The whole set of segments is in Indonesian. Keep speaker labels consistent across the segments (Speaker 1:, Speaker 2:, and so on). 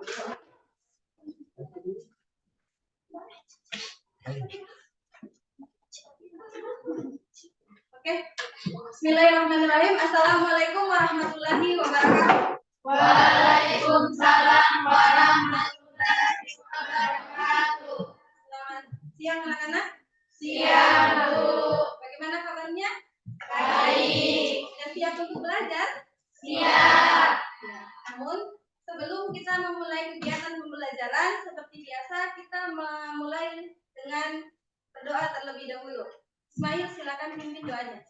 Speaker 1: Oke. Bismillahirrahmanirrahim. Assalamualaikum warahmatullahi wabarakatuh.
Speaker 2: Waalaikumsalam warahmatullahi wabarakatuh.
Speaker 1: Selamat siang anak-anak.
Speaker 2: Siang, Bu.
Speaker 1: Bagaimana kabarnya?
Speaker 2: Baik.
Speaker 1: Sudah siap untuk belajar?
Speaker 2: Siap.
Speaker 1: Namun sebelum kita memulai kegiatan pembelajaran, seperti biasa kita memulai dengan berdoa terlebih dahulu. Ismail, silakan pimpin doanya.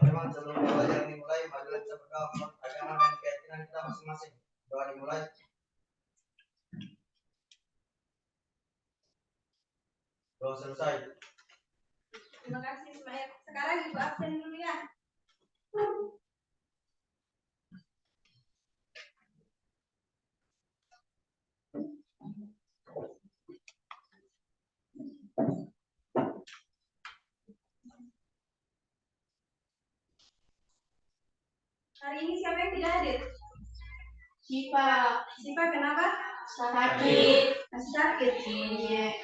Speaker 3: Memang sebelum belajar dimulai, marilah kita berdoa menurut agama dan keyakinan kita masing-masing. Doa dimulai. Doa selesai.
Speaker 1: Terima kasih Ismail. Sekarang Ibu absen dulu ya. Hari ini siapa yang tidak hadir?
Speaker 2: Siva.
Speaker 1: Siva kenapa?
Speaker 2: Sakit.
Speaker 1: Masih sakit.
Speaker 2: Iya.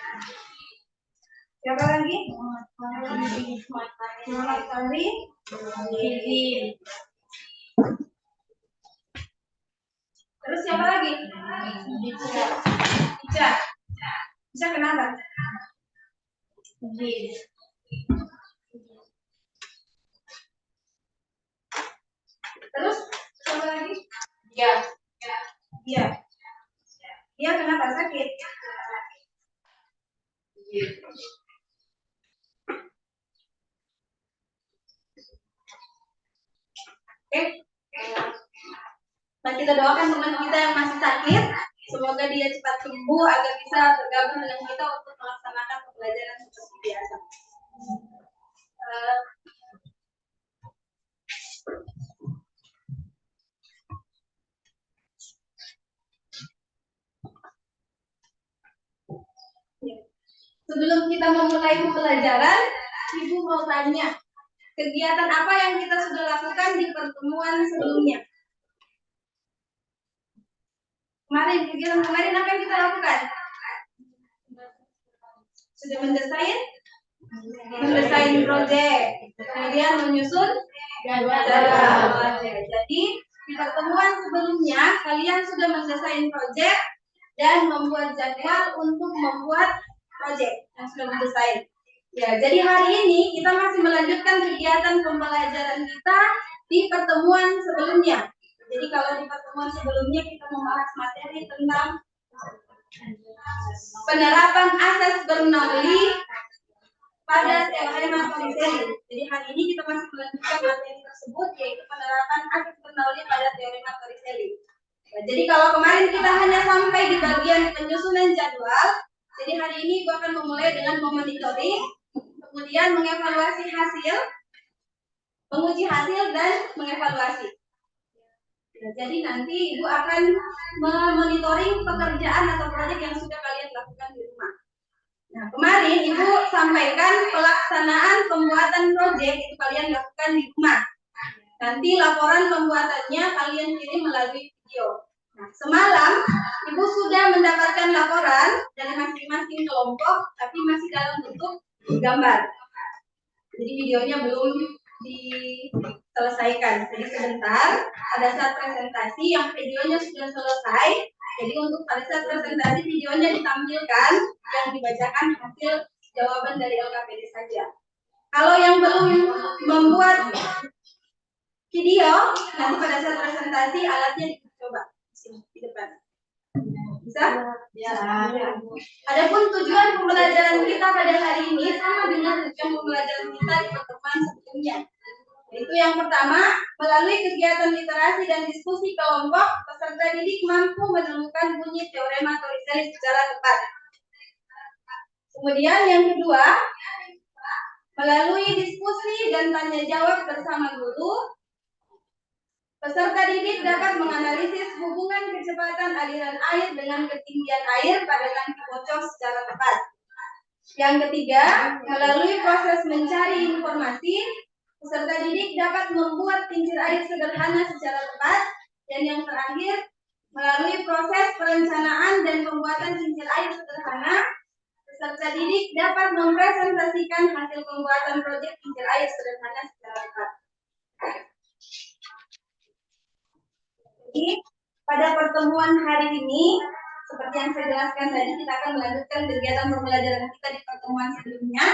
Speaker 1: Siapa lagi? Muhammad Fahri.
Speaker 2: Izin.
Speaker 1: Terus siapa lagi? Ica. Ica kenapa?
Speaker 2: Izin.
Speaker 1: Terus siapa lagi?
Speaker 2: Ya.
Speaker 1: Iya. Iya kenapa sakit?
Speaker 2: Izin.
Speaker 1: Oke. Nah, kita doakan teman kita yang masih sakit, semoga dia cepat sembuh agar bisa bergabung dengan kita untuk melaksanakan pembelajaran seperti biasa. Sebelum kita memulai pembelajaran, Ibu mau tanya, kegiatan apa yang kita sudah lakukan di pertemuan sebelumnya? Kegiatan kemarin apa yang kita lakukan? Sudah mendesain proyek, kemudian menyusun jadwal. Jadi di pertemuan sebelumnya kalian sudah mendesain proyek dan membuat jadwal untuk membuat proyek yang sudah mendesain. Ya, jadi hari ini kita masih melanjutkan kegiatan pembelajaran kita di pertemuan sebelumnya. Jadi kalau di pertemuan sebelumnya kita membahas materi tentang penerapan asas Bernoulli pada teorema Torricelli. Jadi hari ini kita masih melanjutkan materi tersebut, yaitu penerapan asas Bernoulli pada teorema Torricelli. Nah, jadi kalau kemarin kita hanya sampai di bagian penyusunan jadwal, jadi hari ini Ibu akan memulai dengan memonitoring, kemudian mengevaluasi hasil, menguji hasil dan mengevaluasi. Nah, jadi nanti Ibu akan memonitoring pekerjaan atau proyek yang sudah kalian lakukan di rumah. Nah, kemarin Ibu sampaikan pelaksanaan pembuatan proyek itu kalian lakukan di rumah. Nanti laporan pembuatannya kalian kirim melalui video. Nah, semalam Ibu sudah mendapatkan laporan dari masing-masing kelompok, tapi masih dalam bentuk gambar. Jadi videonya belum diselesaikan. Jadi sebentar, pada saat presentasi yang videonya sudah selesai, jadi untuk pada saat presentasi videonya ditampilkan dan dibacakan hasil jawaban dari LKPD saja. Kalau yang belum membuat video, nanti pada saat presentasi alatnya dicoba di depan. Bisa?
Speaker 2: Ya.
Speaker 1: Adapun tujuan pembelajaran kita pada hari ini sama dengan tujuan pembelajaran kita di pertemuan sebelumnya. Yaitu yang pertama, melalui kegiatan literasi dan diskusi kelompok, peserta didik mampu menemukan bunyi teorema Torricelli secara tepat. Kemudian yang kedua, melalui diskusi dan tanya jawab bersama guru, peserta didik dapat menganalisis hubungan kecepatan aliran air dengan ketinggian air pada tangki bocor secara tepat. Yang ketiga, melalui proses mencari informasi, peserta didik dapat membuat kincir air sederhana secara tepat. Dan yang terakhir, melalui proses perencanaan dan pembuatan kincir air sederhana, peserta didik dapat mempresentasikan hasil pembuatan proyek kincir air sederhana secara lengkap. Jadi, pada pertemuan hari ini, seperti yang saya jelaskan tadi, kita akan melanjutkan kegiatan pembelajaran kita di pertemuan sebelumnya.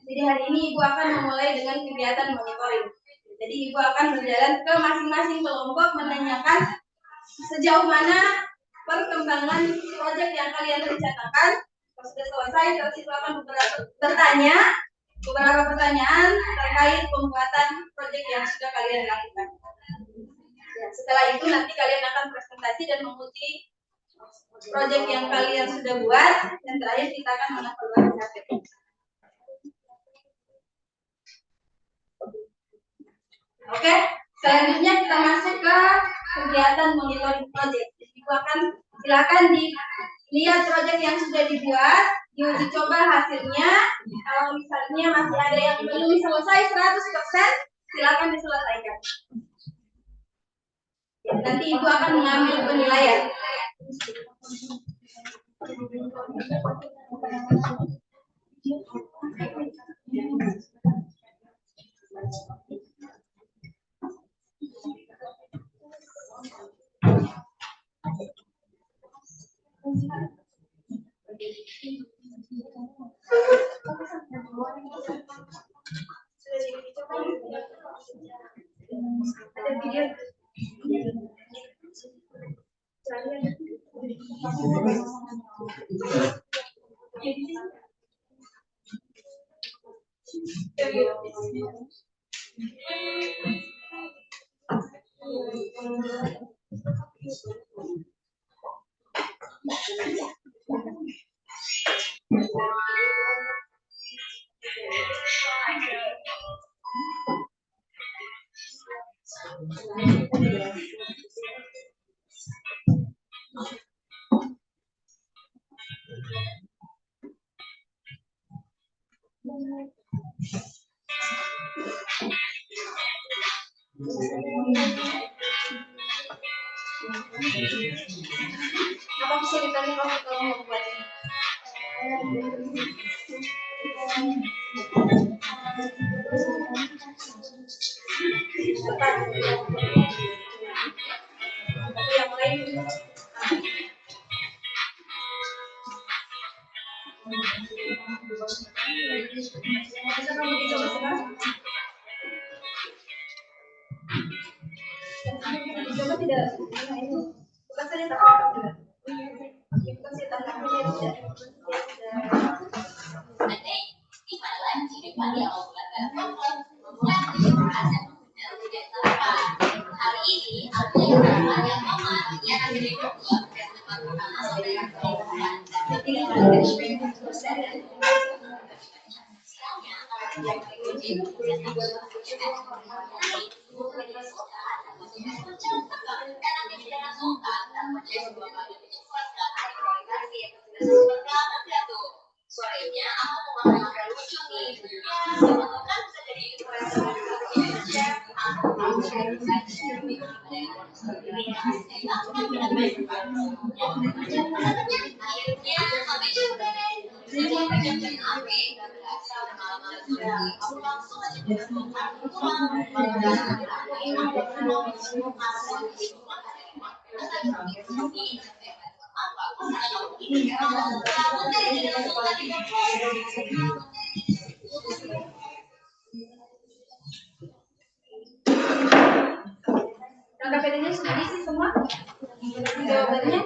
Speaker 1: Jadi hari ini Ibu akan memulai dengan kegiatan monitoring. Jadi Ibu akan berjalan ke masing-masing kelompok menanyakan sejauh mana perkembangan proyek yang kalian rencanakan. Kalau sudah selesai, terus Ibu akan bertanya beberapa pertanyaan terkait pembuatan proyek yang sudah kalian lakukan. Ya, setelah itu nanti kalian akan presentasi dan menguji proyek yang kalian sudah buat, dan terakhir kita akan mengevaluasi hasil. Oke, selanjutnya kita masuk ke kegiatan monitoring project. Jadi silakan dilihat proyek yang sudah dibuat, diuji coba hasilnya. Kalau misalnya masih ada yang belum selesai 100%, silakan diselesaikan. Ya, nanti Ibu akan mengambil penilaian. Ada video. Apa kesulitannya kalau membuatnya? Yang lain. Bisa kamu dicoba sekarang? Coba tidak. Bukan saja tak. Bukan saja tak. Hari ini soalnya aku mau ngomong lucu nih. Kan bisa jadi KPD-nya sudah diisi semua? Jawabannya?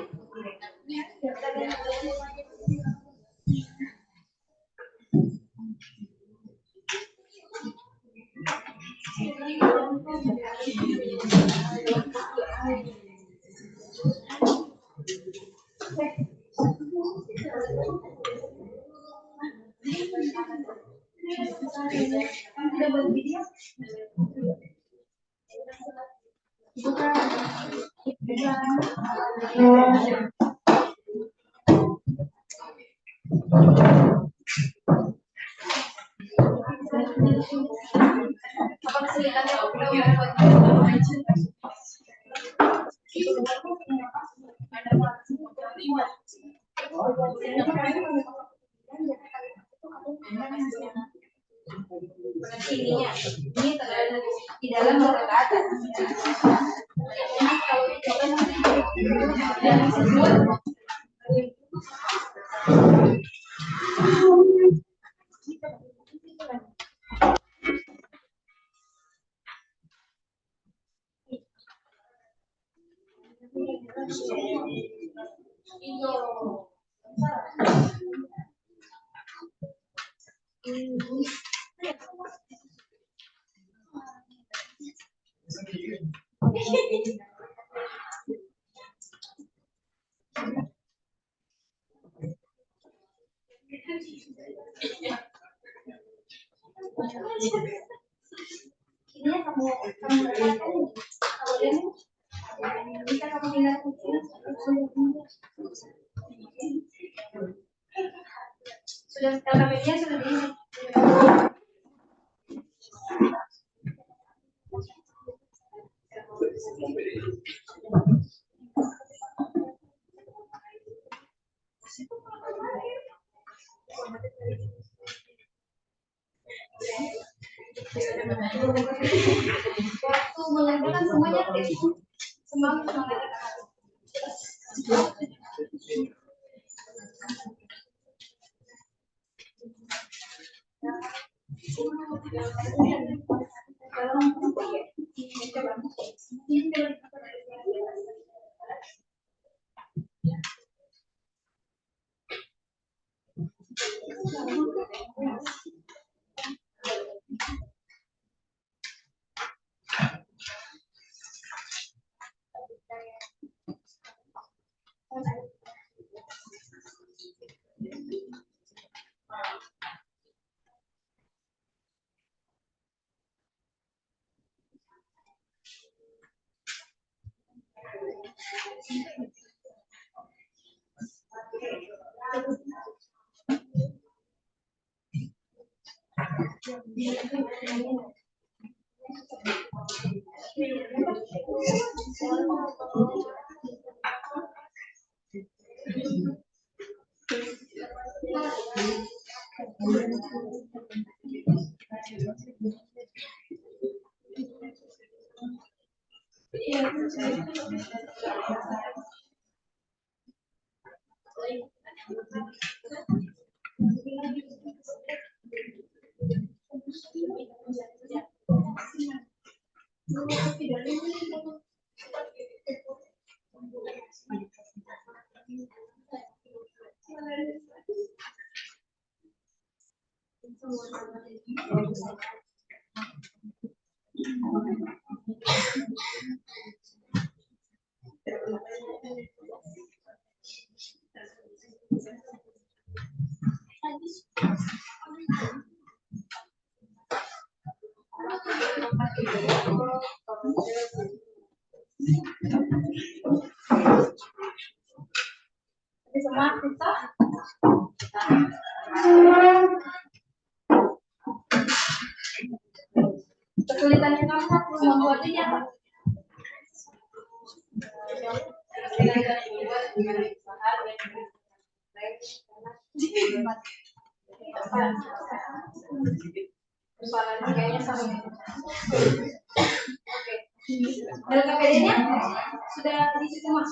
Speaker 1: Apa kesulitannya membuat Berarti ininya, ini terlalu di dalam atau ke atas. Jadi kalau yang disebut ini kamu berkata kalau bisa kamu tinggal sudah setelah media sudah di waktu mengerjakan semuanya semangat semua kita kesulitannya kamu membuatnya apa? Persoalannya kayaknya sama. Oke. Dan KPD-nya sudah diisi semua.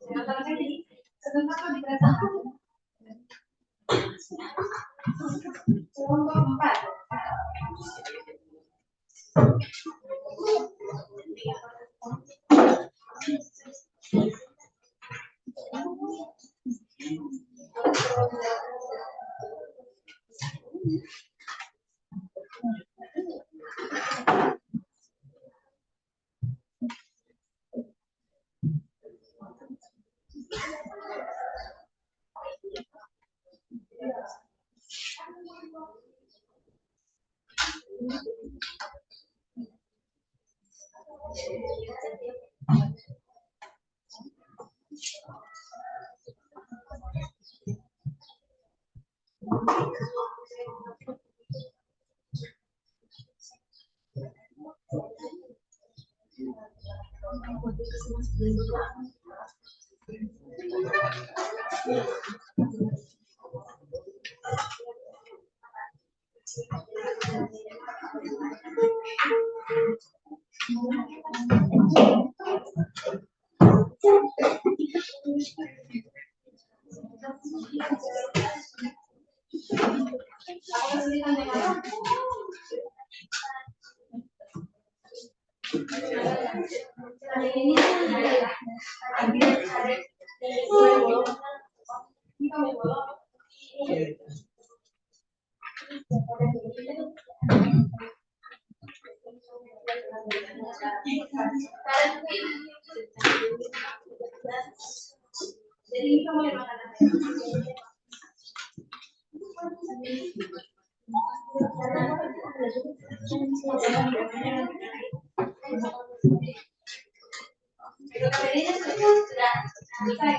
Speaker 1: Sekarang jadi sebentar di kereta. Kelompok 4. Jadi kita mulai makan. Ini sudah selesai.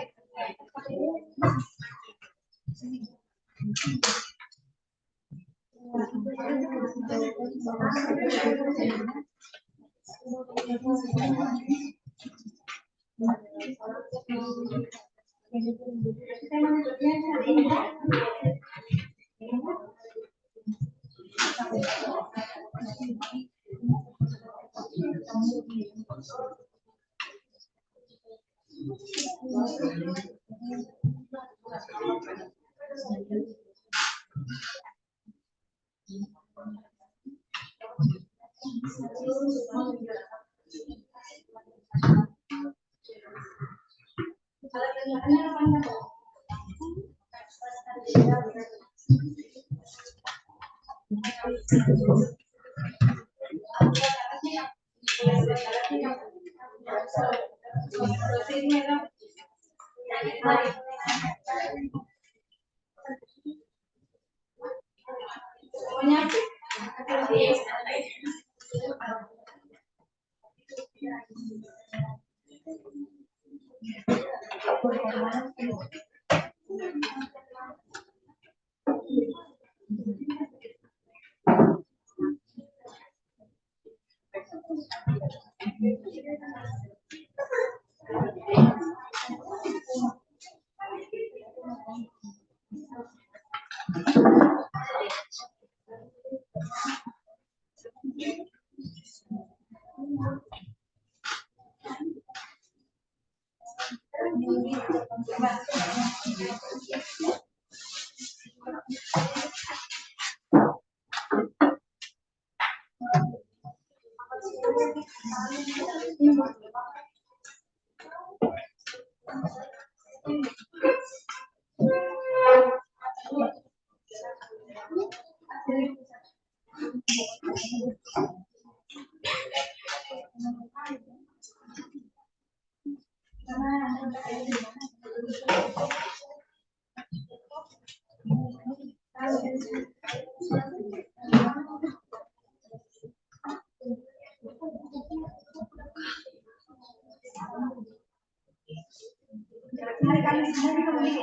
Speaker 1: Hari Kamis hari Kamis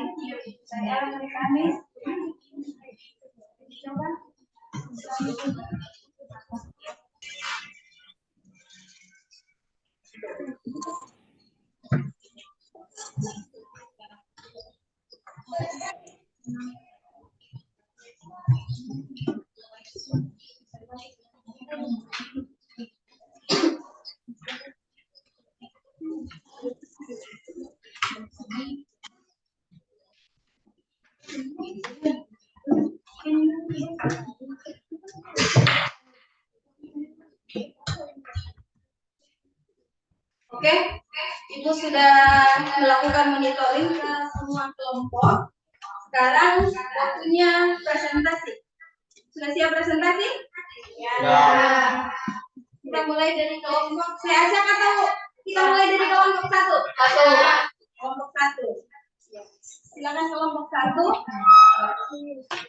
Speaker 1: saya hari Kamis coba Oke, Ibu sudah melakukan monitoring ke semua kelompok. Sekarang waktunya presentasi. Sudah siap presentasi?
Speaker 3: Ya.
Speaker 1: Kita mulai dari kelompok. Saya ajak atau kita mulai dari kelompok satu? Kelompok satu. Silakan kelompok satu.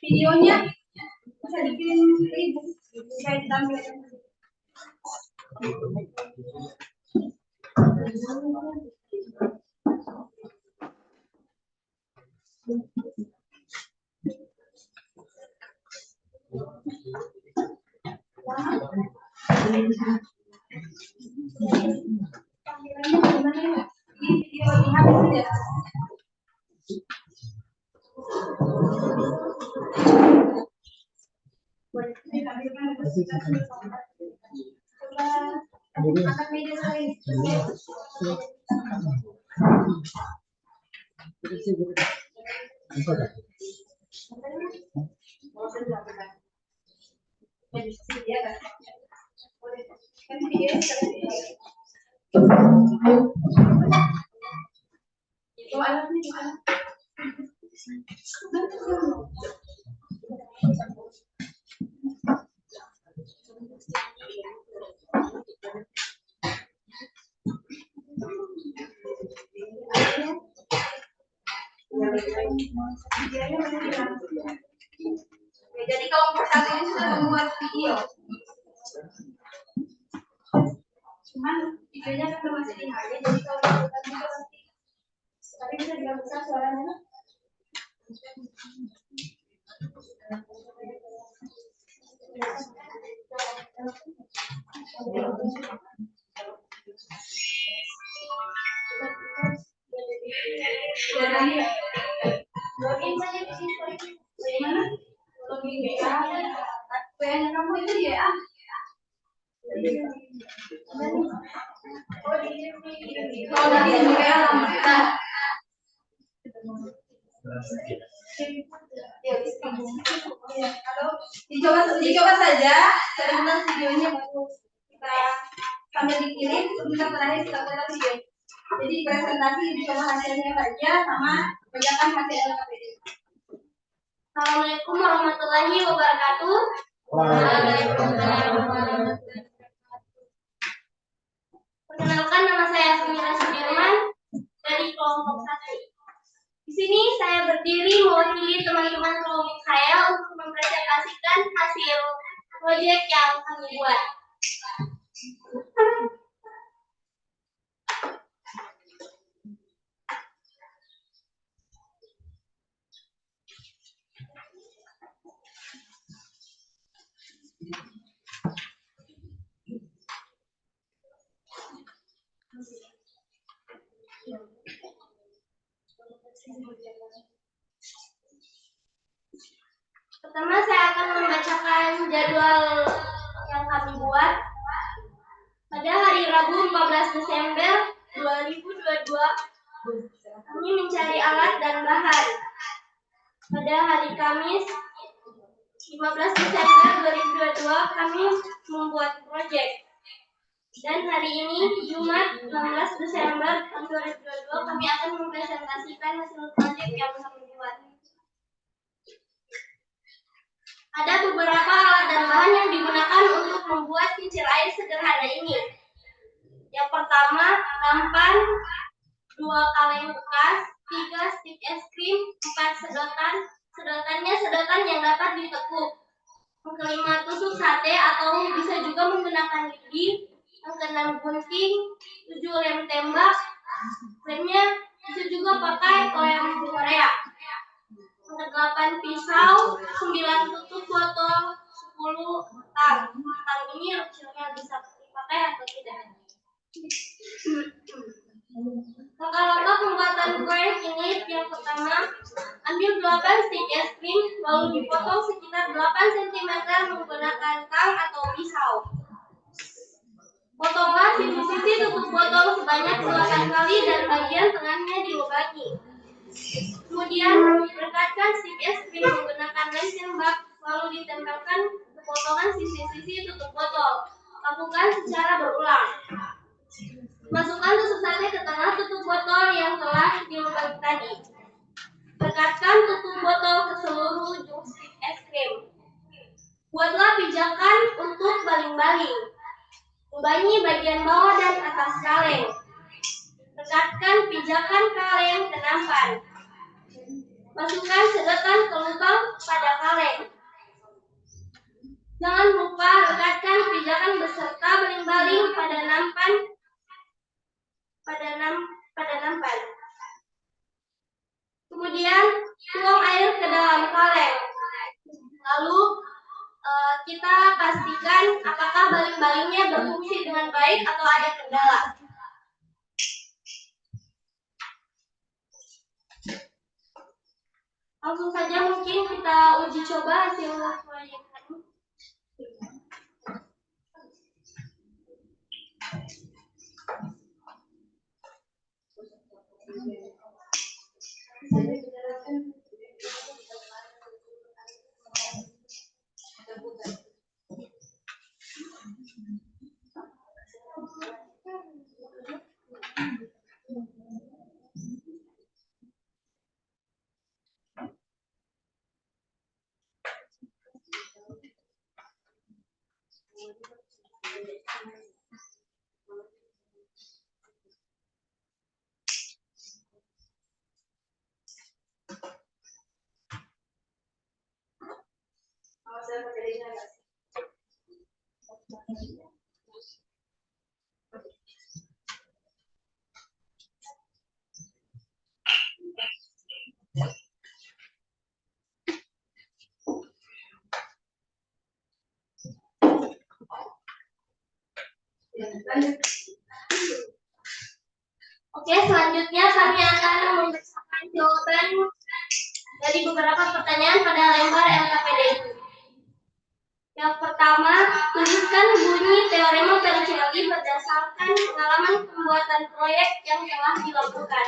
Speaker 1: Videonya bisa dikirim ke Ibu. Saya ditampilkan. habis ya. Coba angkat meja sekali. Itu alatnya di sana. Jadi kelompok satu ini sudah membuat video. Cuman videonya kan masih di HP, jadi kalau kita bisa tapi bisa juga besar suaranya. Login saja di sini. Bagaimana? Login WA. WA kamu itu di WA. Kalau tadi di WA lama kita. Halo, dicoba saja. Sebentar videonya baru kita sambil dikirim. Sebentar terakhir kita putar video. Jadi presentasi dicoba hasilnya saja sama bacakan hasil LKPD.
Speaker 2: Assalamualaikum warahmatullahi wabarakatuh. Waalaikumsalam. Perkenalkan, nama saya Samira Sudirman dari kelompok 1. Di sini saya berdiri mewakili teman-teman kelompok saya untuk mempresentasikan hasil proyek yang kami buat. Pertama, saya akan membacakan jadwal yang kami buat. Pada hari Rabu 14 Desember 2022, kami mencari alat dan bahan. Pada hari Kamis 15 Desember 2022, kami membuat proyek. Dan hari ini, Jumat 16 Desember 2022, kami akan mempresentasikan hasil proyek yang kami buat. Ada beberapa alat dan bahan yang digunakan untuk membuat kincir air sederhana ini. Yang pertama, nampan, 2 kaleng bekas, 3 stik es krim, 4 sedotan. Sedotannya sedotan yang dapat ditekuk. Yang kelima, tusuk sate atau bisa juga menggunakan lidi. Yang keenam, gunting, 7 lem tembak. Lemnya bisa juga pakai lem Korea. Yang ke-8, pisau, 9 tutup botol, 10 tang. Tang ini kecilnya bisa dipakai atau tidak. Langkah-langkah pembuatan proyek ini, yang pertama, ambil 8 stik es krim, lalu dipotong sekitar 8 cm menggunakan tang atau pisau. Potonglah sisi-sisi tutup botol sebanyak 8 kali dan bagian tengahnya dilubangi. Kemudian, rekatkan stik es krim menggunakan lem tembak, lalu ditempelkan ke potongan sisi-sisi tutup botol. Lakukan secara berulang. Masukkan tusuk sate ke tengah tutup botol yang telah dilubangi tadi. Rekatkan tutup botol ke seluruh ujung stik es krim. Buatlah pijakan untuk baling-baling. Lubangi bagian bawah dan atas kaleng. Rekatkan pijakan kaleng ke nampan. Masukkan sedotan ke lubang pada kaleng. Jangan lupa rekatkan pijakan beserta baling-baling pada nampan. Kemudian tuang air ke dalam kaleng. Lalu kita pastikan apakah baling-balingnya berfungsi dengan baik atau ada kendala. Langsung saja mungkin kita uji coba hasil proyek kami. Oke, selanjutnya kami akan memberikan jawaban dari beberapa pertanyaan pada lembar LKPD itu. Yang pertama, tuliskan bunyi teorema Pelucinelli berdasarkan pengalaman pembuatan proyek yang telah dilakukan.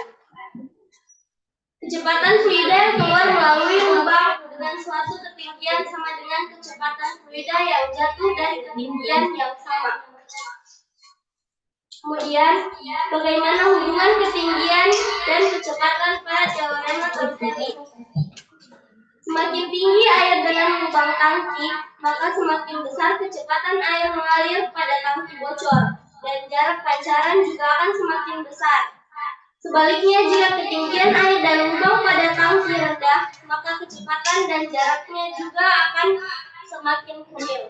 Speaker 2: Kecepatan fluida yang keluar melalui lubang dengan suatu ketinggian sama dengan kecepatan fluida yang jatuh dari ketinggian yang sama. Kemudian, bagaimana hubungan ketinggian dan kecepatan pada teorema Torricelli? Semakin tinggi air dalam lubang tangki, maka semakin besar kecepatan air mengalir pada tangki bocor, dan jarak pancaran juga akan semakin besar. Sebaliknya, jika ketinggian air dan lubang pada tangki rendah, maka kecepatan dan jaraknya juga akan semakin kecil.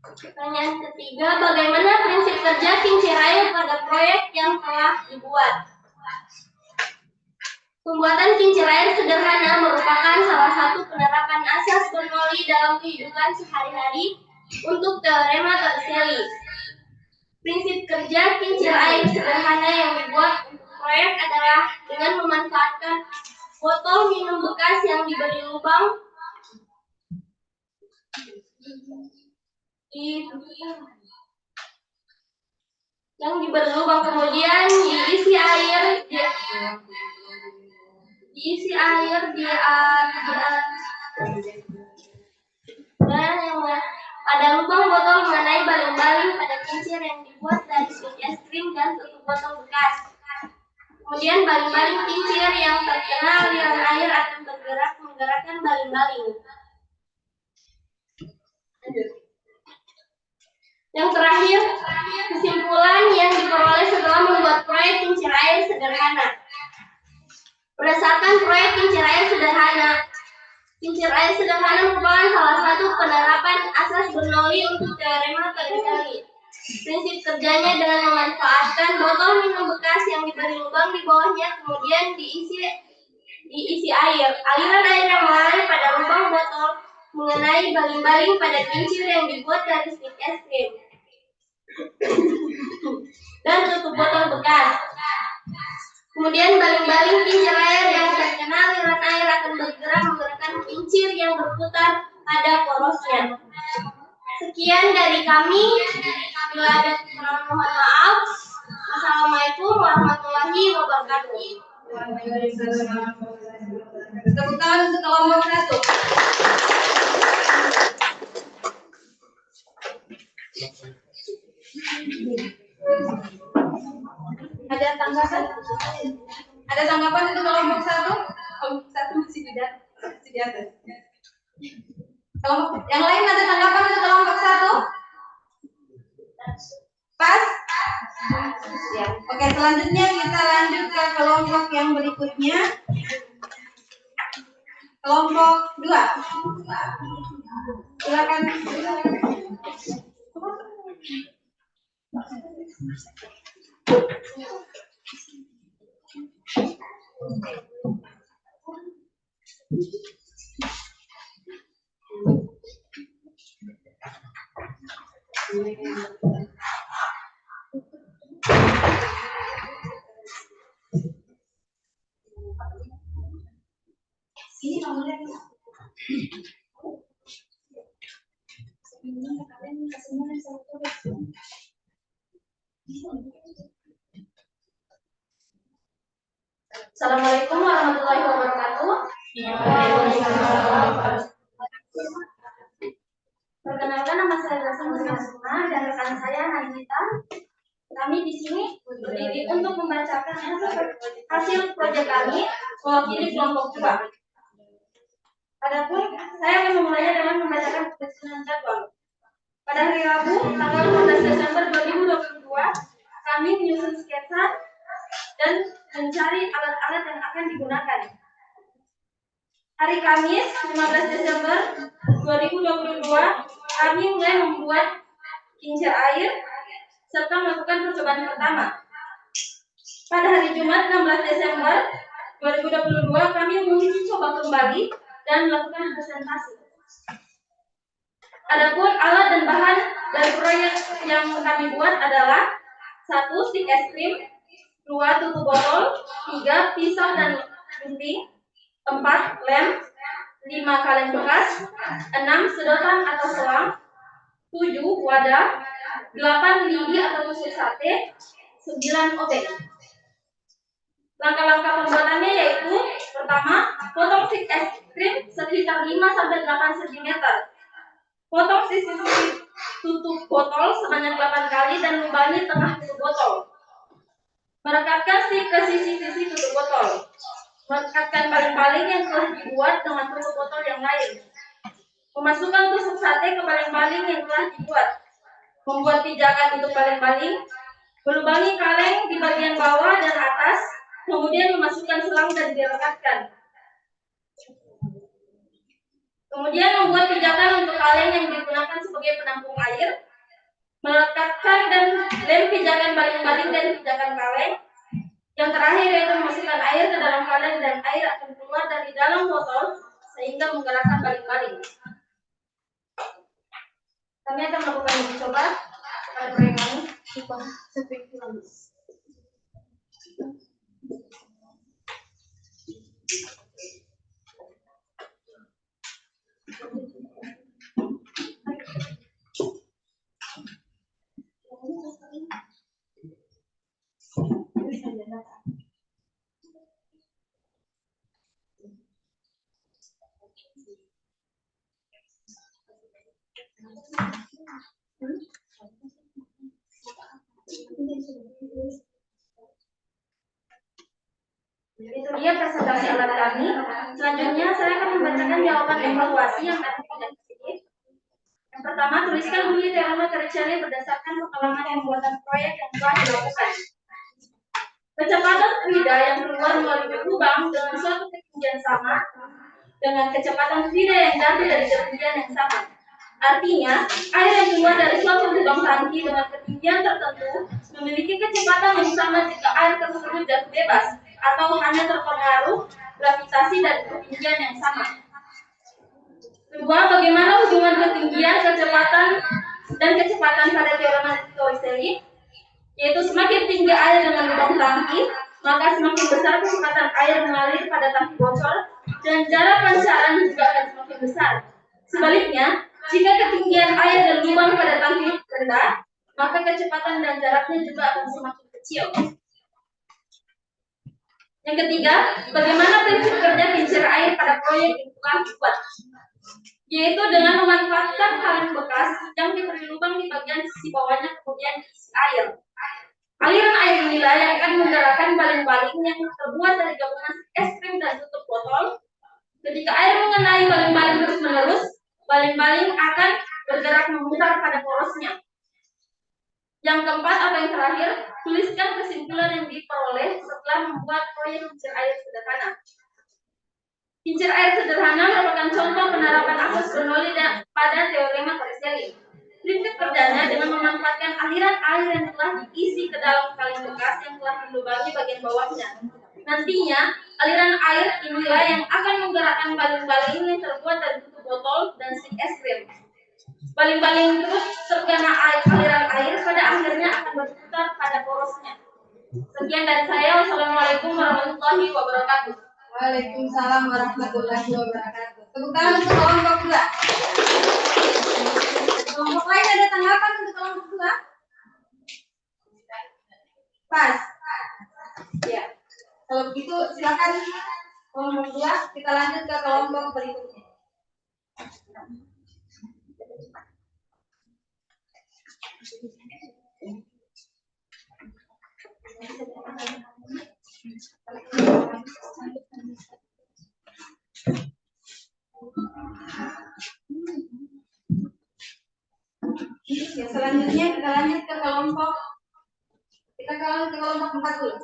Speaker 2: Pertanyaan ketiga, bagaimana prinsip kerja kincir air pada proyek yang telah dibuat? Pembuatan kincir air sederhana merupakan salah satu penerapan asas Bernoulli dalam kehidupan sehari-hari untuk teorema Torricelli. Prinsip kerja kincir air sederhana yang dibuat untuk proyek adalah dengan memanfaatkan botol minum bekas yang diberi lubang kemudian diisi air pada lubang botol mengenai baling-baling pada kincir yang dibuat dari stik es krim dan tutup botol bekas. Kemudian baling-baling kincir yang terkena aliran air akan bergerak menggerakkan baling-baling. Yang terakhir, kesimpulan yang diperoleh setelah membuat proyek kincir air sederhana. Berdasarkan proyek kincir air sederhana merupakan salah satu penerapan asas Bernoulli untuk teorema Torricelli. Prinsip kerjanya dengan memanfaatkan botol minum bekas yang diberi lubang di bawahnya, kemudian diisi air. Aliran air yang mengalir pada lubang botol mengenai baling-baling pada kincir yang dibuat dari stik es krim dan tutup botol bekas. Kemudian baling-baling kincir air yang terkena aliran air akan bergerak menggerakkan kincir yang berputar pada porosnya. Sekian dari kami. Bila ada kekurangan mohon maaf. Wassalamualaikum warahmatullahi wabarakatuh.
Speaker 1: Tepuk tangan untuk kelompok 1. Ada tanggapan? Ada tanggapan untuk kelompok 1? Kelompok 1 masih di atas. Kelompok yang lain ada tanggapan untuk kelompok 1? Pas? Ya. Oke, selanjutnya kita lanjut ke kelompok yang berikutnya. Kelompok 2. Silakan.
Speaker 2: Assalamualaikum warahmatullahi wabarakatuh. Perkenalkan, nama saya Rasuna dan rekan saya Najita. Kami di sini berdiri untuk membacakan hasil proyek kami mewakili kelompok 2. Adapun saya akan memulainya dengan membacakan penyusunan jadwal. Pada hari Rabu, tanggal 15 Desember 2022, kami menyusun sketsa dan mencari alat-alat yang akan digunakan. Hari Kamis, 15 Desember 2022, kami mulai membuat kincir air serta melakukan percobaan pertama. Pada hari Jumat, 16 Desember 2022, kami menguji coba kembali dan melakukan presentasi. Adapun alat dan bahan dari proyek yang kami buat adalah 1. Stik es krim, 2. Tutup botol, 3. Pisau dan gunting, 4. Lem, 5. kaleng bekas, 6. Sedotan atau selang, 7. Wadah, 8. lidi atau tusuk sate, 9. obeng. Langkah-langkah pembuatannya yaitu: pertama, potong stik es krim sekitar 5-8 cm. Potong sisi tutup botol sebanyak 8 kali dan lubangi tengah tutup botol. Merekatkan stik ke sisi-sisi tutup botol. Merekatkan baling-baling yang telah dibuat dengan tutup botol yang lain. Memasukkan tusuk sate ke baling-baling yang telah dibuat. Membuat pijakan untuk baling-baling. Melubangi kaleng di bagian bawah dan atas. Kemudian memasukkan selang dan direkatkan. Kemudian membuat pijakan untuk kaleng yang digunakan sebagai penampung air. Melekatkan dan lem pijakan baling-baling dan pijakan kaleng. Yang terakhir yaitu memasukkan air ke dalam kaleng dan air akan keluar dari dalam botol sehingga menggerakkan baling-baling. Kami akan melakukan uji coba pada proyek kami. Itu dia presentasi alat kami. Selanjutnya saya akan membacakan jawaban evaluasi yang ada pada sini. Yang pertama, tuliskan bunyi teorema Torricelli berdasarkan pengalaman pembuatan proyek yang telah dilakukan. Kecepatan fluida yang keluar melalui lubang dengan suatu ketinggian sama dengan kecepatan fluida yang jatuh dari ketinggian yang sama. Artinya, air yang keluar dari suatu lubang tangki dengan ketinggian tertentu memiliki kecepatan yang sama jika air tersebut jatuh bebas atau hanya terpengaruh gravitasi dan ketinggian yang sama. Kedua, bagaimana hubungan ketinggian, kecepatan, dan kecepatan pada teorema Torricelli? Yaitu semakin tinggi air dengan lubang tangki, maka semakin besar kecepatan air mengalir pada tangki bocor, dan jarak pancaran juga akan semakin besar. Sebaliknya, jika ketinggian air dan lubang pada tangki rendah, maka kecepatan dan jaraknya juga akan semakin kecil. Yang ketiga, bagaimana prinsip kerja kincir air pada proyek yang telah dibuat? Yaitu dengan memanfaatkan kaleng bekas yang diberi lubang di bagian sisi bawahnya kemudian diisi air. Aliran air inilah yang akan menggerakkan baling-baling yang terbuat dari gabungan es krim dan tutup botol. Ketika air mengenai baling-baling terus-menerus, baling-baling akan bergerak memutar pada porosnya. Yang keempat atau yang terakhir, tuliskan kesimpulan yang diperoleh setelah membuat proyek kincir air sederhana. Kincir air sederhana merupakan contoh penerapan asas Bernoulli pada teorema Torricelli. Prinsip kerjanya dengan memanfaatkan aliran air yang telah diisi ke dalam kaleng bekas yang telah dilubangi bagian bawahnya. Nantinya, aliran air inilah yang akan menggerakkan baling-baling yang terbuat dari tutup botol dan stik es krim. Baling-baling terus terkena aliran air pada akhirnya akan berputar pada porosnya. Sekian dari saya. Wassalamualaikum warahmatullahi wabarakatuh.
Speaker 1: Waalaikumsalam warahmatullahi wabarakatuh. Tepuk tangan untuk kelompok 2. Kelompok lain ada tanggapan untuk kelompok 2? Pas. Ya. Kalau begitu silakan kelompok 2 kita lanjut ke kelompok berikutnya. Ya, selanjutnya kita lanjut ke kelompok 4 dulu.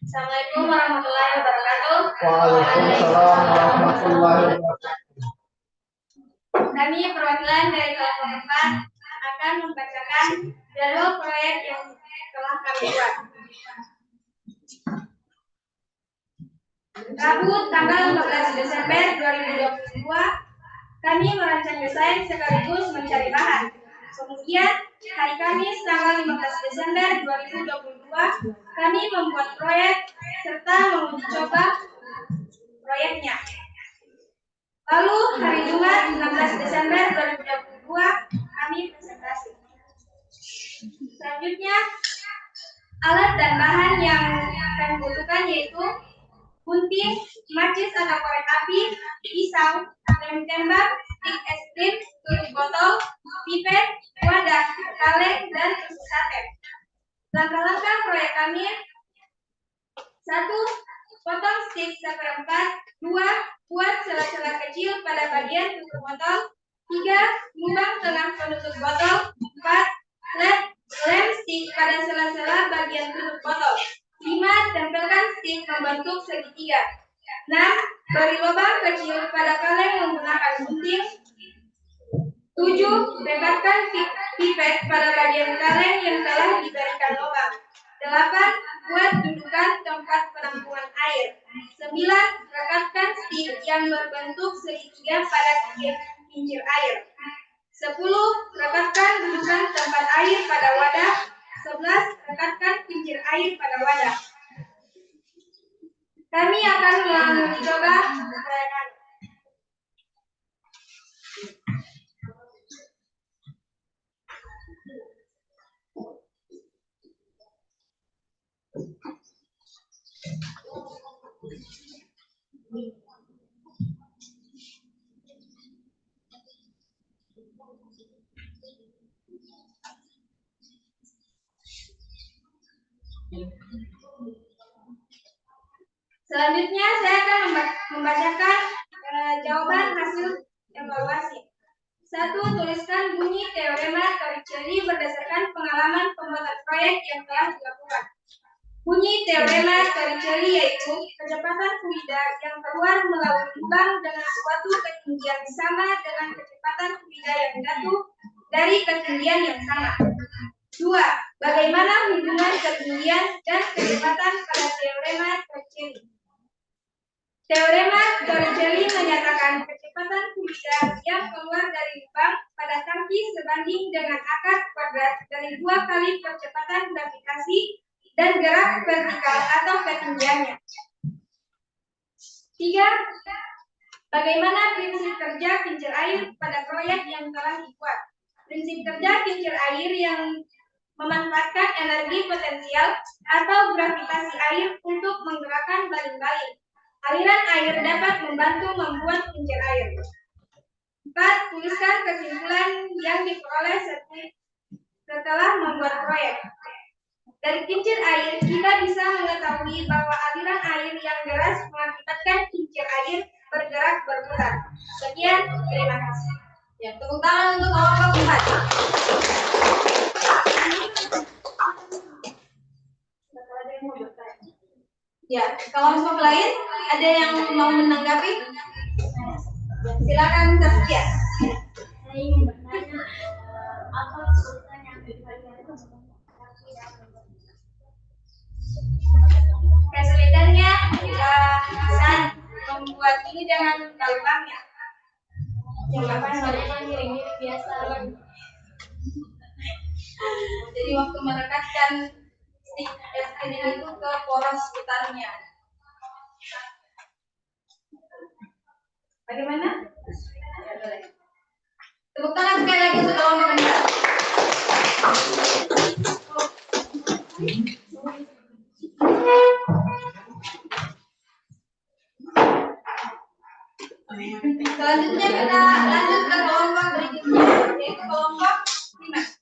Speaker 2: Assalamualaikum warahmatullahi wabarakatuh.
Speaker 3: Waalaikumsalam warahmatullahi wabarakatuh.
Speaker 2: Kami perwakilan dari kelompok 4 akan membacakan jadwal proyek yang telah kami buat. Rabu tanggal 14 Desember 2022 kami merancang desain sekaligus mencari bahan. Kemudian hari Kamis tanggal 15 Desember 2022 kami membuat proyek serta menguji coba proyeknya. Lalu hari Jumat 16 Desember 2022 kami presentasi. Selanjutnya alat dan bahan yang kami butuhkan yaitu gunting, macis atau korek api, pisau, lem tembak, stik es krim, tutup botol, pipet, wadah, kaleng, dan tusuk sate. Langkah-langkah proyek kami: 1. Potong stik 1/4. 2. Buat celah-celah kecil pada bagian tutup botol. 3. Lubang tengah penutup botol. 4. Lem stik pada sela-sela bagian tutup botol. 5. Tempelkan stik membentuk segitiga. 6. Beri lubang kecil pada kaleng menggunakan gunting. 7. Bebaskan pipet pada bagian kaleng yang telah diberikan lubang. 8. Buat dudukan tempat penampungan air. 9. Rekatkan stik yang berbentuk segitiga pada kincir air. 10. Rekatkan dudukan tempat air pada wadah. 11. Rekatkan kincir air pada wadah. Kami akan menguji coba proyek. Selanjutnya saya akan membacakan jawaban hasil evaluasi. 1. Tuliskan bunyi teorema Torricelli berdasarkan pengalaman pembuatan proyek yang telah dilakukan. Bunyi teorema Torricelli yaitu kecepatan fluida yang keluar melalui lubang dengan suatu ketinggian sama dengan kecepatan fluida yang jatuh dari ketinggian yang sama. 2. Bagaimana hubungan ketinggian dan kecepatan pada teorema Torricelli? Teorema Torricelli menyatakan kecepatan fluida yang keluar dari lubang pada tangki sebanding dengan akar kuadrat dari 2 kali percepatan gravitasi dan gerak vertikal atau ketinggiannya. 3. Bagaimana prinsip kerja kincir air pada proyek yang telah dibuat? Prinsip kerja kincir air yang memanfaatkan energi potensial atau gravitasi air untuk menggerakkan baling-baling. Aliran air dapat membantu membuat kincir air. 4. Tuliskan kesimpulan yang diperoleh setelah membuat proyek. Dari kincir air, kita bisa mengetahui bahwa aliran air yang deras mengakibatkan kincir air bergerak berputar. Sekian, terima kasih.
Speaker 1: Ya, tepuk tangan untuk kelompok 4. Ya, kelompok lain ada yang mau menanggapi? Silakan Saskia.
Speaker 2: Saya ingin bertanya, apa kesulitan yang diberikan
Speaker 1: Kesulitannya kita bisa membuat ini dengan gampang ya.
Speaker 2: jawaban soalnya mirip-mirip biasa.
Speaker 1: Jadi waktu merekatkan stick SD itu ke poros sekitarnya. Bagaimana? Ya, boleh. Tepuk tangan sekali lagi untuk kelompok kedua. Selanjutnya kita lanjut ke kelompok berikutnya, yaitu kelompok 5.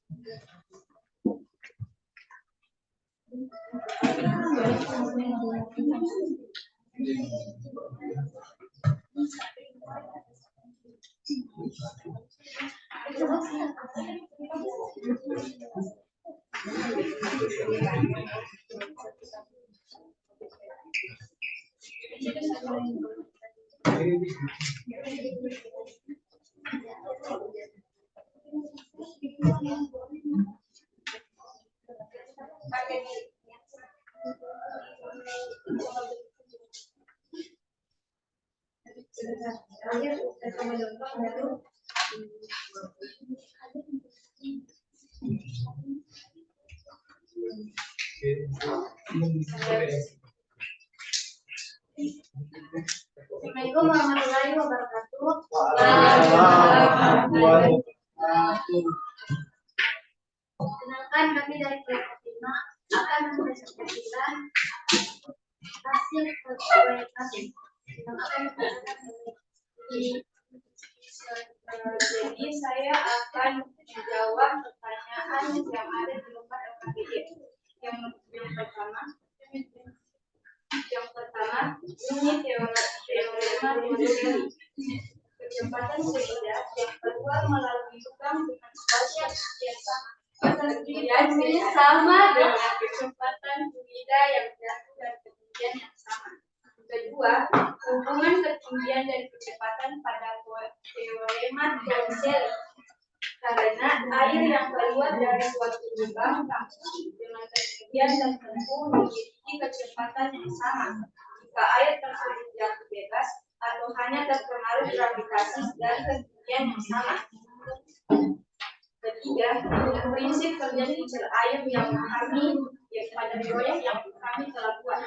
Speaker 2: Assalamualaikum warahmatullahi wabarakatuh. Kenalkan, kami dari kelompok 5 akan mempresentasikan hasil evaluasi yang akan jadi saya akan menjawab pertanyaan yang ada di lomba LKPD. Yang pertama, ini teorema model kecepatan sepeda yang keluar melalui lubang dengan spasial yang sama. Ketinggiannya sama dengan kecepatan fluida yang jatuh dan ketinggian yang sama. Kedua, hubungan ketinggian dan kecepatan pada teorema Donzelli. Karena air yang keluar dari suatu lubang dengan ketinggian tertentu memiliki kecepatan yang sama. Jika air tersebut jatuh bebas atau hanya terpengaruh gravitasi dari ketinggian yang sama. Ketiga, prinsip terjadi air yang kami pada proyek yang kami telah buat,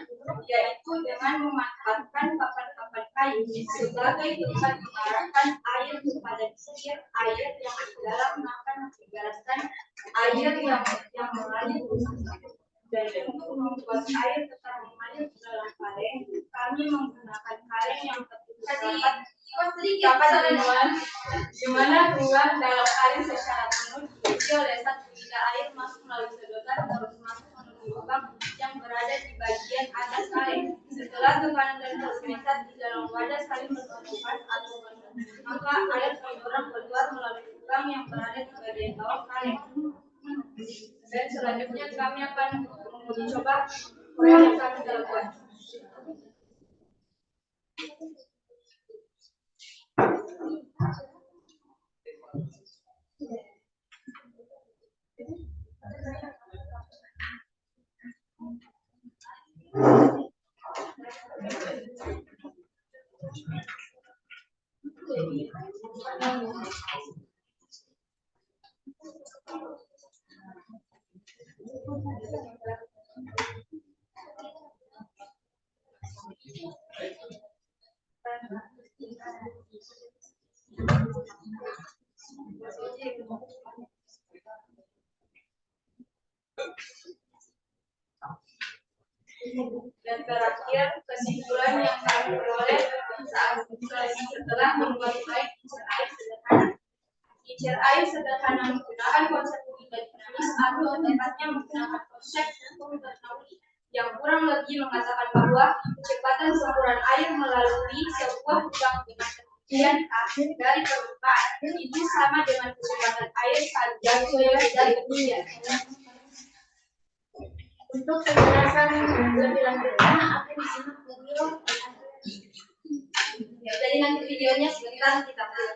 Speaker 2: yaitu dengan memanfaatkan papan-papan kayu sebagai tempat mengarahkan air kepada sisir air yang di dalam akan mengibaratkan air yang mengalir dan untuk membuat air tetap mengalir ke dalam kaleng, kami menggunakan kaleng yang tertutup di mana ruang dalam kaleng secara penuh diisi oleh satu liter air masuk melalui sedotan terus masuk menuju lubang yang berada di bagian atas kaleng. Setelah tekanan dan fasilitas di dalam wadah saling bersentuhan atau penuh, maka air terdorong keluar melalui lubang yang berada di bagian bawah kaleng. Dan selanjutnya kami akan menguji coba proyek yang kami telah buat. Dan terakhir, kesimpulan yang kami peroleh setelah membuat proyek kincir air sederhana menggunakan konsep fluid dinamis atau tepatnya menggunakan konsep termodinamik yang kurang lebih mengatakan bahwa kecepatan semburan air melalui sebuah lubang dengan ketinggian akhir dari permukaan itu sama dengan kecepatan air saat jatuh dari ketinggian. Untuk penjelasan lebih lanjutnya akan disimak video.
Speaker 1: Ya, jadi nanti videonya sebentar kita lihat.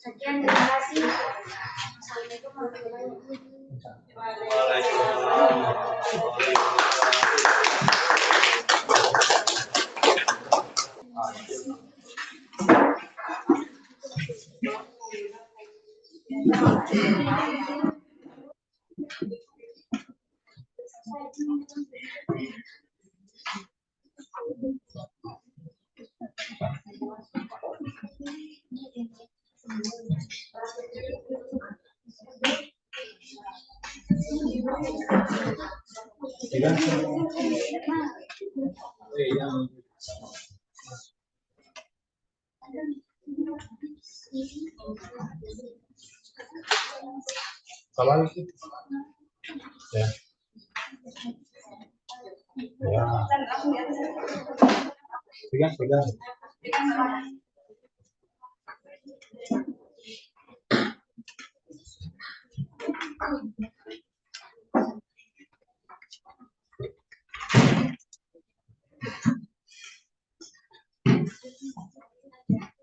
Speaker 2: Sekian, terima kasih. Assalamualaikum warahmatullahi wabarakatuh.
Speaker 4: Kalau itu ya. Ya.
Speaker 1: Dan langsung ya.
Speaker 4: Pegang.
Speaker 1: Dengan sama.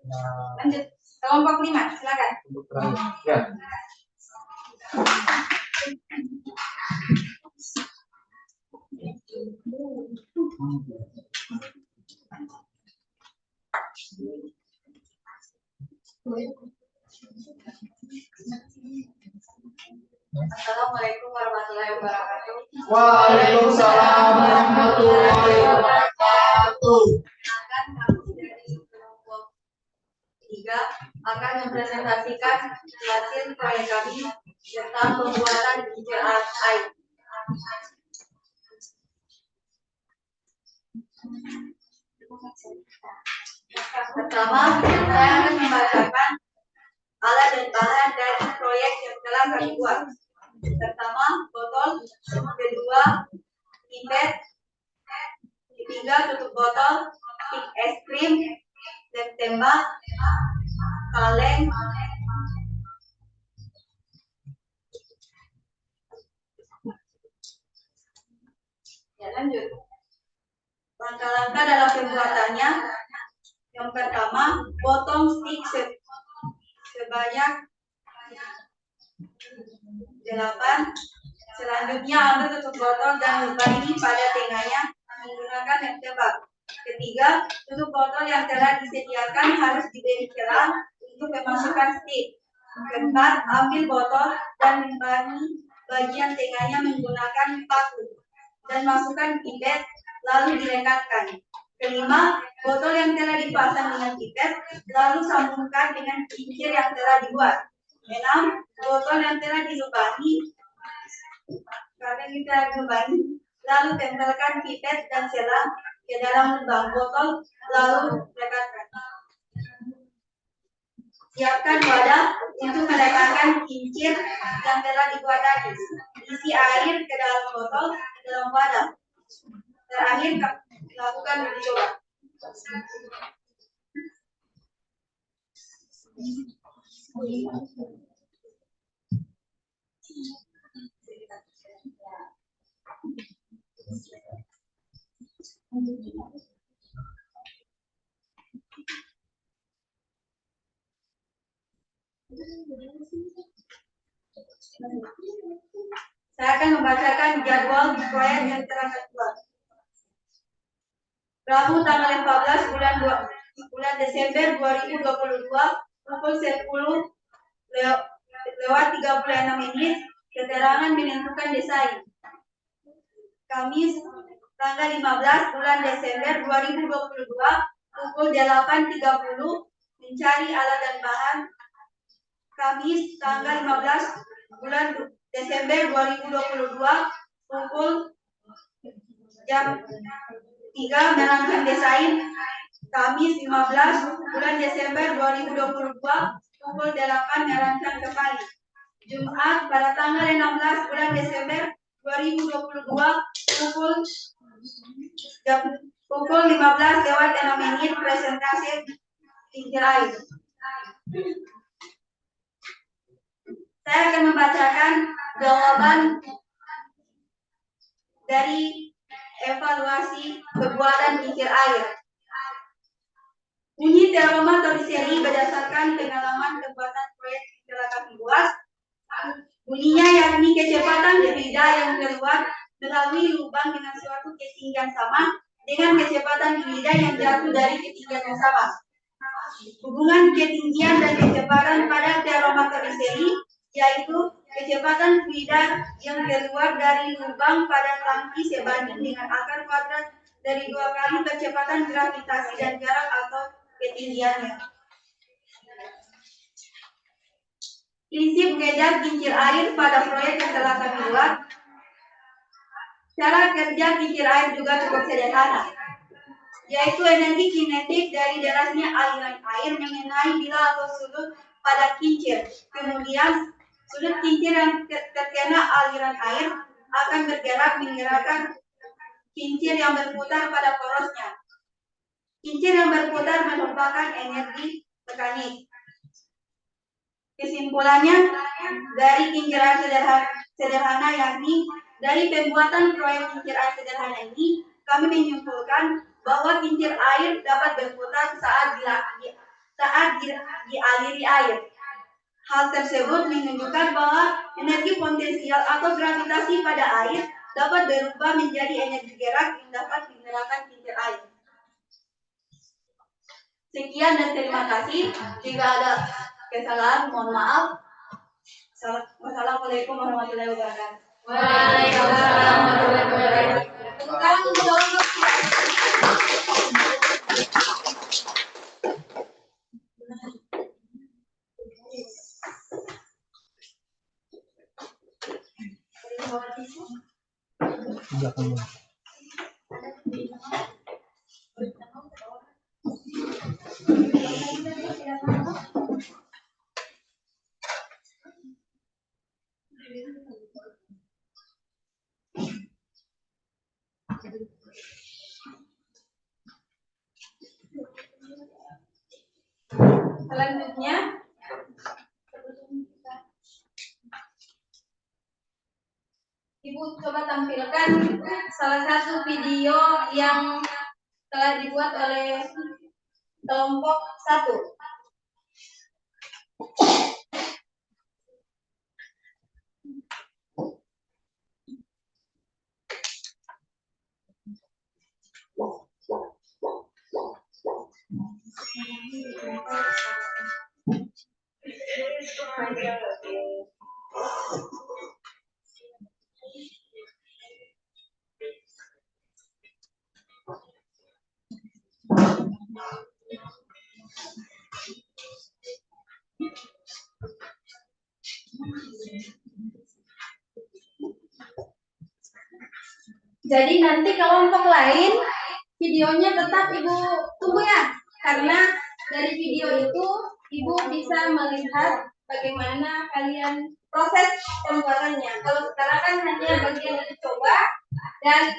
Speaker 4: Nah,
Speaker 1: Lanjut. Kelompok 5, silakan.
Speaker 4: untuk terakhir. Ya.
Speaker 1: Assalamualaikum warahmatullahi wabarakatuh.
Speaker 3: Waalaikumsalam warahmatullahi wabarakatuh.
Speaker 1: Akan kami dari kelompok 3 akan mempresentasikan hasil proyek kami tentang pembuatan digital art air. Pertama, saya akan membacakan alat dan bahan dari proyek yang telah kami buat. Pertama, botol. Kedua, pipet. Ketiga, tutup botol. Stick es krim. Lem tembak. Kaleng. Ya, lanjut. Langkah-langkah dalam pembuatannya. Yang pertama, potong stick sebanyak 8. Selanjutnya, ambil tutup botol dan lubangi pada tengahnya menggunakan lem tembak. Ketiga, tutup botol yang telah disediakan harus diberi celah untuk memasukkan stick. Keempat, ambil botol dan lubangi bagian tengahnya menggunakan paku dan masukkan pipet lalu dilekatkan. Kelima, botol yang telah dipasang dengan pipet lalu sambungkan dengan kincir yang telah dibuat. 6, botol yang telah dilubangi lalu tempelkan pipet dan selang ke dalam lubang botol lalu lekatkan. Siapkan wadah untuk meletakkan kincir yang telah dibuat tadi. Isi air ke dalam botol ke dalam wadah. Terakhir, lakukan uji coba. Saya akan membacakan jadwal proyek yang telah dibuat. Rabu tanggal 14 bulan Desember 2022 pukul 10 lewat 36 menit, keterangan menentukan desain. Kamis tanggal 15 bulan Desember 2022 pukul 8.30 mencari alat dan bahan. Kamis tanggal 15 bulan Desember 2022 pukul jam 3 merancang desain. Kamis 15 bulan Desember 2022 pukul 8 merancang kembali. Jumat pada tanggal 16 bulan Desember 2022 pukul 15 lewat 6 menit presentasi kincir air. Saya akan membacakan jawaban dari evaluasi pembuatan kincir air. Bunyi Teroma Toriseri berdasarkan pengalaman pembuatan proyek kincir kami buat. Bunyinya yakni kecepatan fluida yang keluar melalui lubang dengan suatu ketinggian sama dengan kecepatan fluida yang jatuh dari ketinggian yang sama. Hubungan ketinggian dan kecepatan pada Teroma Toriseri yaitu kecepatan fluida yang keluar dari lubang pada tangki sebanding dengan akar kuadrat dari 2 kali kecepatan gravitasi dan jarak atau ketinggiannya. Prinsip kerja kincir air pada proyek yang telah kami buat. Cara kerja kincir air juga cukup sederhana, yaitu energi kinetik dari derasnya aliran air mengenai bila atau sudut pada kincir. Kemudian sudut kincir yang terkena aliran air akan bergerak menggerakkan kincir yang berputar pada porosnya. Kincir yang berputar merupakan energi mekanik. Kesimpulannya dari kincir air sederhana yakni dari pembuatan proyek kincir air sederhana ini kami menyimpulkan bahwa kincir air dapat berputar saat dialiri air. Hal tersebut menunjukkan bahwa energi potensial atau gravitasi pada air dapat berubah menjadi energi gerak yang dapat menggerakkan kincir air. Sekian dan terima kasih. Jika ada kesalahan, mohon maaf. Wassalamualaikum warahmatullahi wabarakatuh.
Speaker 2: Waalaikumsalam warahmatullahi wabarakatuh.
Speaker 1: Sekarang untuk
Speaker 4: Belakang.
Speaker 1: selanjutnya Ibu coba tampilkan salah satu video yang telah dibuat oleh kelompok 1. Jadi nanti kelompok lain videonya tetap Ibu tunggu ya, karena dari video itu Ibu bisa melihat bagaimana kalian proses pembuatannya. Kalau sekarang kan hanya bagian dari coba dan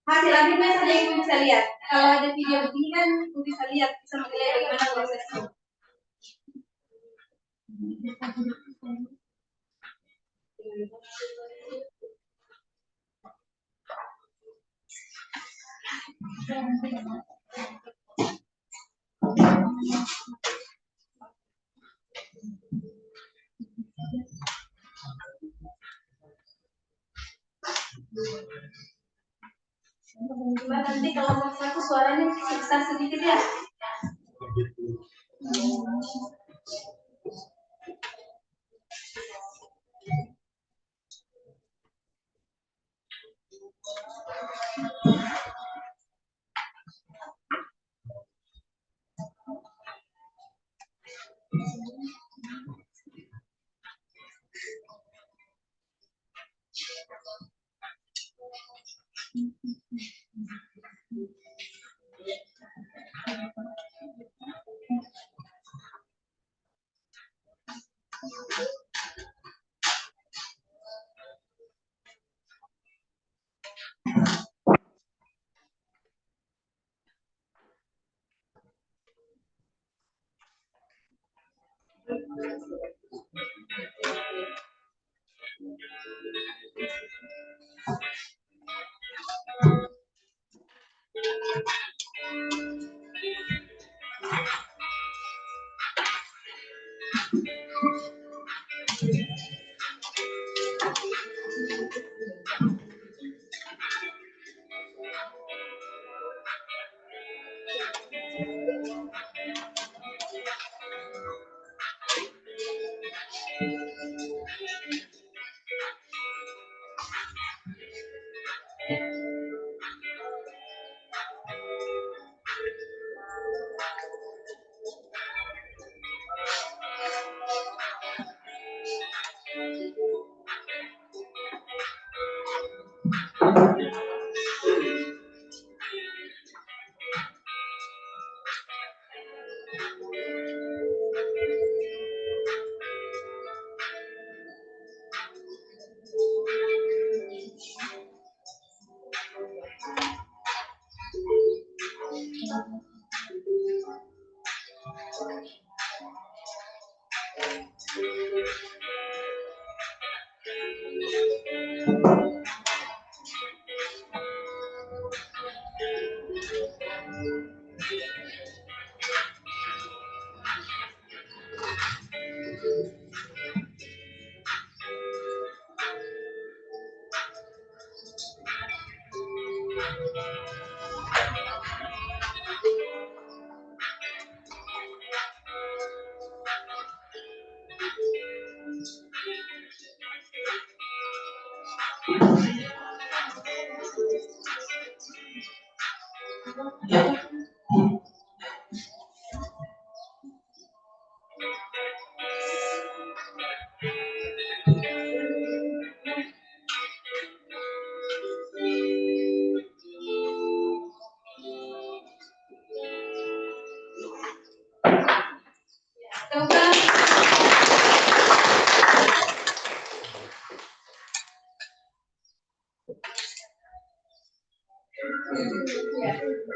Speaker 1: hasil akhirnya saja Ibu bisa lihat. Kalau ada video begini kan Ibu bisa lihat, bisa melihat bagaimana prosesnya. Cuma nanti kalau mau satu suaranya besar sedikit ya.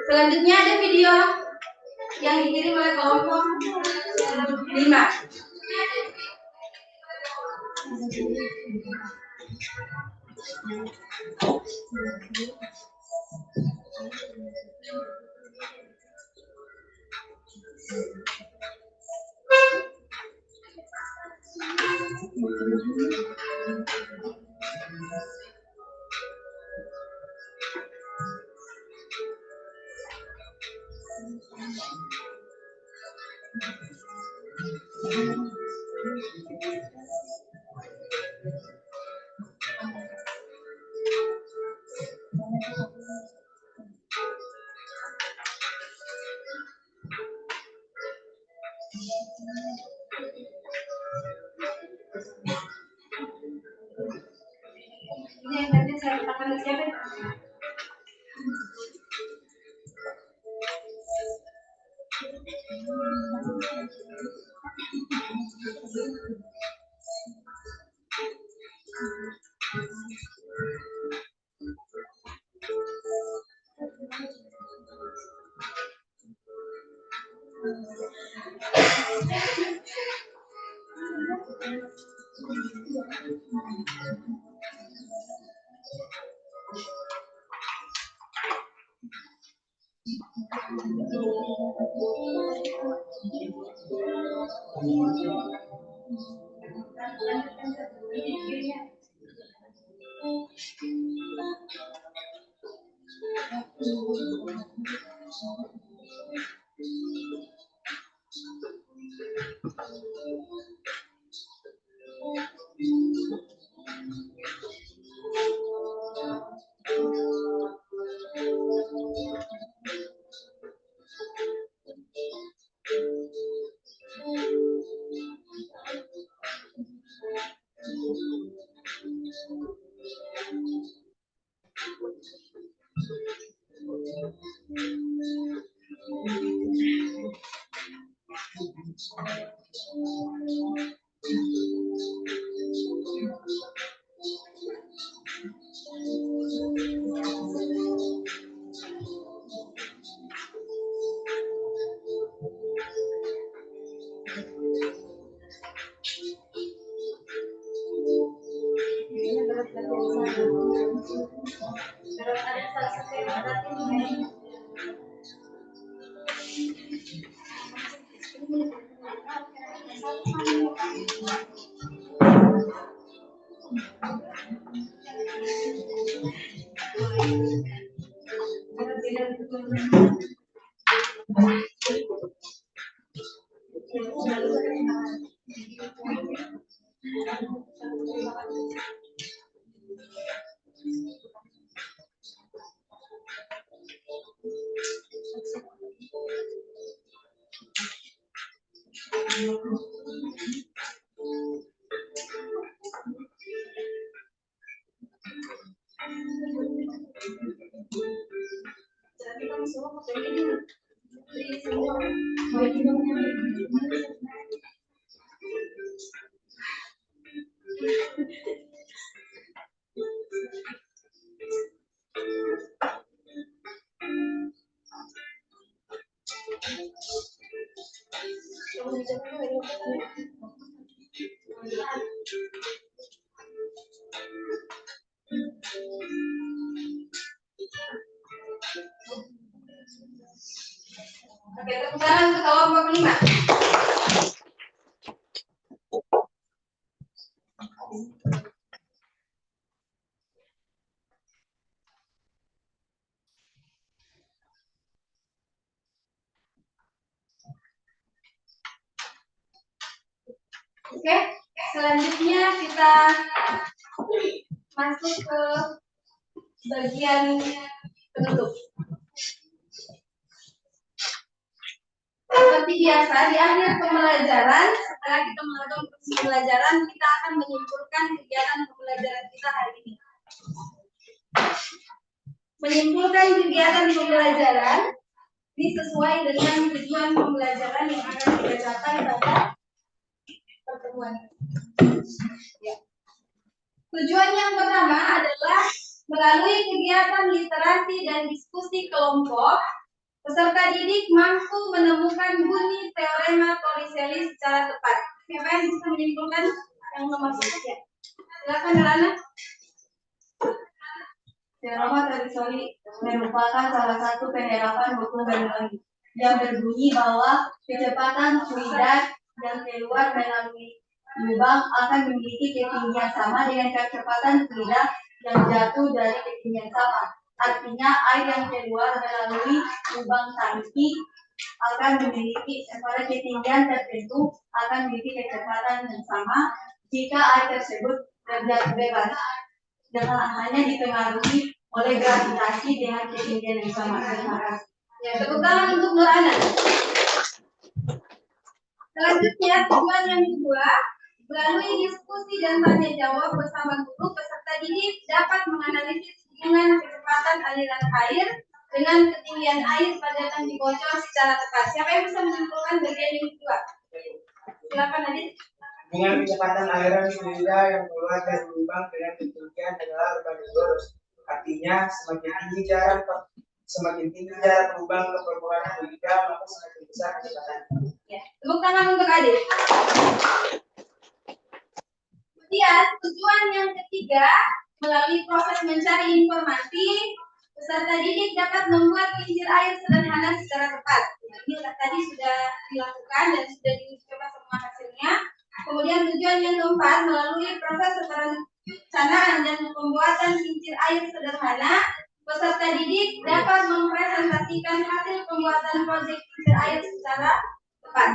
Speaker 1: Selanjutnya ada video yang dikirim oleh kelompok 5. Ini yang tadi saya katakan ke siapa? Terus ada salah satu yang berarti Jadi kamu semua pakai ini. Jadi semua. Oke, tepuk tangan untuk kelompok 5. Oke, selanjutnya kita masuk ke bagian penutup. Seperti biasa, di akhir pembelajaran, setelah kita melakukan pembelajaran, kita akan menyimpulkan kegiatan pembelajaran kita hari ini. Menyimpulkan kegiatan pembelajaran ini sesuai dengan tujuan pembelajaran yang akan kita capai pada pertemuan. Ya. Tujuan yang pertama adalah melalui kegiatan literasi dan diskusi kelompok, peserta didik mampu menemukan bunyi teorema Torricelli secara tepat. Siapa yang bisa menyimpulkan yang nomor 1 ya? Silakan Rana.
Speaker 5: Teorema Torricelli merupakan salah satu penerapan hukum Bernoulli yang berbunyi bahwa kecepatan fluida yang keluar melalui lubang akan memiliki ketinggian sama dengan kecepatan fluida yang jatuh dari ketinggian sama. Artinya air yang keluar melalui lubang tangki akan memiliki pada ketinggian tertentu akan memiliki kecepatan yang sama jika air tersebut terjatuh bebas dengan hanya dipengaruhi oleh gravitasi dengan ketinggian yang sama. Terima kasih.
Speaker 1: Ya, tepuk tangan untuk Nurana. Selanjutnya, tujuan yang kedua, melalui diskusi dan tanya jawab bersama guru, peserta didik dapat menganalisis hubungan kecepatan aliran air dengan ketinggian air pada tangki bocor secara tepat. Siapa yang bisa menyimpulkan bagian yang kedua? Silakan Adit.
Speaker 3: Dengan kecepatan aliran fluida yang keluar dari lubang dengan ketinggian adalah berbagai lurus. Artinya semakin tinggi jarak lubang ke permukaan fluida, maka semakin besar kecepatan.
Speaker 1: Ya, tepuk tangan untuk Adit. Kemudian tujuan yang ketiga, melalui proses mencari informasi, peserta didik dapat membuat kincir air sederhana secara tepat. Ini tadi sudah dilakukan dan sudah dicoba semua hasilnya. Kemudian tujuan yang keempat, melalui proses perencanaan dan pembuatan kincir air sederhana, peserta didik dapat mempresentasikan hasil pembuatan proyek kincir air secara tepat.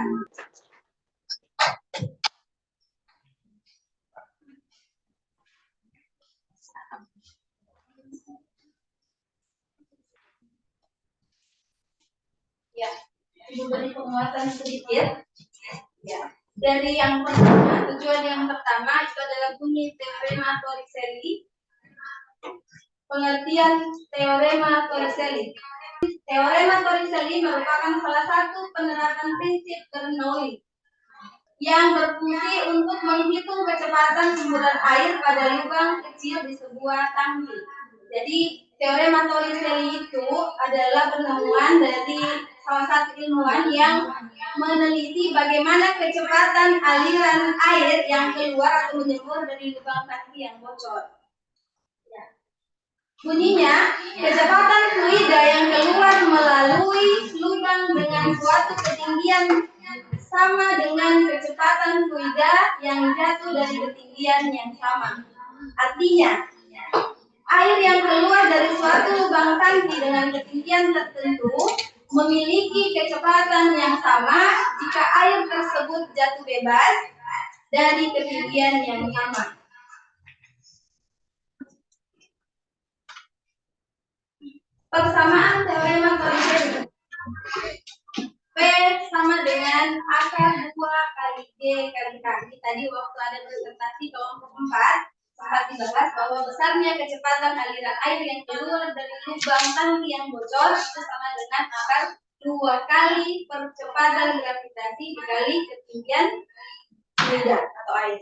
Speaker 1: Ya, Ibu beri penguatan sedikit. Ya, dari yang pertama, tujuan yang pertama itu adalah bunyi teorema Torricelli. Pengertian teorema Torricelli. Teorema Torricelli merupakan salah satu penerapan prinsip Bernoulli yang berfungsi untuk menghitung kecepatan semburan air pada lubang kecil di sebuah tangki. Jadi teorema Torricelli itu adalah penemuan dari salah satu ilmuwan yang meneliti bagaimana kecepatan aliran air yang keluar atau menyembur dari lubang tangki yang bocor. Ya. Bunyinya, kecepatan fluida yang keluar melalui lubang dengan suatu ketinggian sama dengan kecepatan fluida yang jatuh dari ketinggian yang sama. Artinya, air yang keluar dari suatu lubang tangki dengan ketinggian tertentu memiliki kecepatan yang sama jika air tersebut jatuh bebas dari ketinggian yang sama. Persamaan teorema Torricelli. P sama dengan akar 2 kali G kali K. Tadi waktu ada presentasi kelompok 4 sempat dibahas bahwa besarnya kecepatan aliran air yang keluar dari lubang tangki yang bocor itu sama dengan akar 2 kali percepatan gravitasi dikali ketinggian fluida atau air.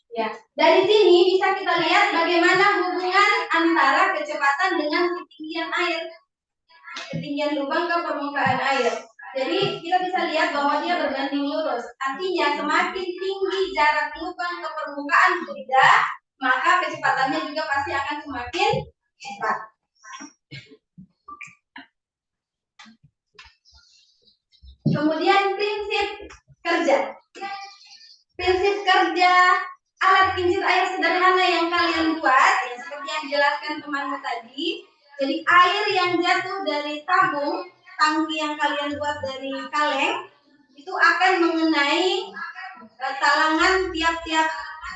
Speaker 1: Ya, dari sini bisa kita lihat bagaimana hubungan antara kecepatan dengan ketinggian air, ketinggian lubang ke permukaan air. Jadi kita bisa lihat bahwa dia berbanding lurus. Artinya semakin tinggi jarak lubang ke permukaan fluida, maka kecepatannya juga pasti akan semakin cepat. Kemudian prinsip kerja. Prinsip kerja alat kincir air sederhana yang kalian buat, ya, seperti yang dijelaskan temanmu tadi. Jadi air yang jatuh dari tabung tangki yang kalian buat dari kaleng itu akan mengenai talangan tiap-tiap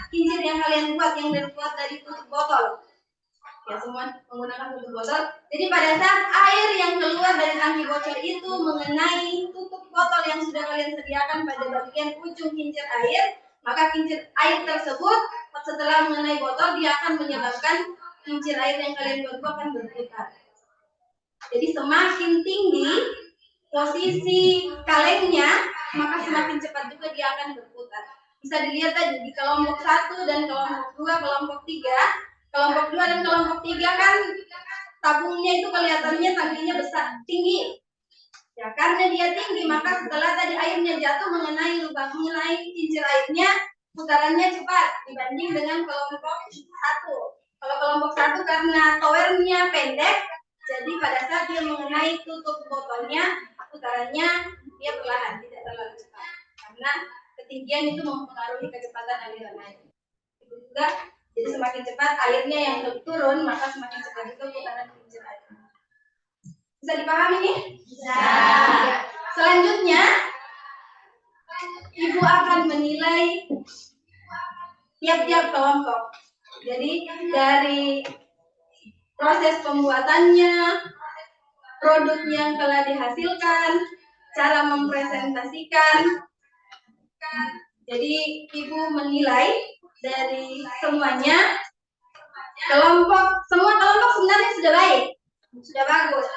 Speaker 1: kincir yang kalian buat yang dibuat dari tutup botol. Ya, semua menggunakan tutup botol. Jadi pada saat air yang keluar dari tangki bocor itu mengenai tutup botol yang sudah kalian sediakan pada bagian ujung kincir air, maka kincir air tersebut setelah mengenai botol dia akan menyebabkan kincir air yang kalian buat akan berputar. Jadi semakin tinggi posisi kalengnya, maka semakin cepat juga dia akan berputar. Bisa dilihat tadi di kelompok 1 dan kelompok 2, kelompok 3. Kelompok 2 dan kelompok 3 kan tabungnya itu kelihatannya tangkinya besar, tinggi. Ya, karena dia tinggi, maka setelah tadi airnya jatuh mengenai lubang, mengenai kincir airnya, putarannya cepat dibanding dengan kelompok 1. Kalau kelompok 1 karena towernya pendek, jadi pada saat dia mengenai tutup botolnya, putarannya dia perlahan, tidak terlalu cepat. Karena ketinggian itu mempengaruhi kecepatan aliran air. Itu juga, jadi semakin cepat airnya yang turun, maka semakin cepat juga putaran kincir air. Bisa dipahami nih? Bisa. Selanjutnya, Ibu akan menilai tiap-tiap kelompok. Jadi dari proses pembuatannya, produk yang telah dihasilkan, cara mempresentasikan. Jadi Ibu menilai dari semuanya. Semua kelompok sebenarnya sudah baik, sudah bagus.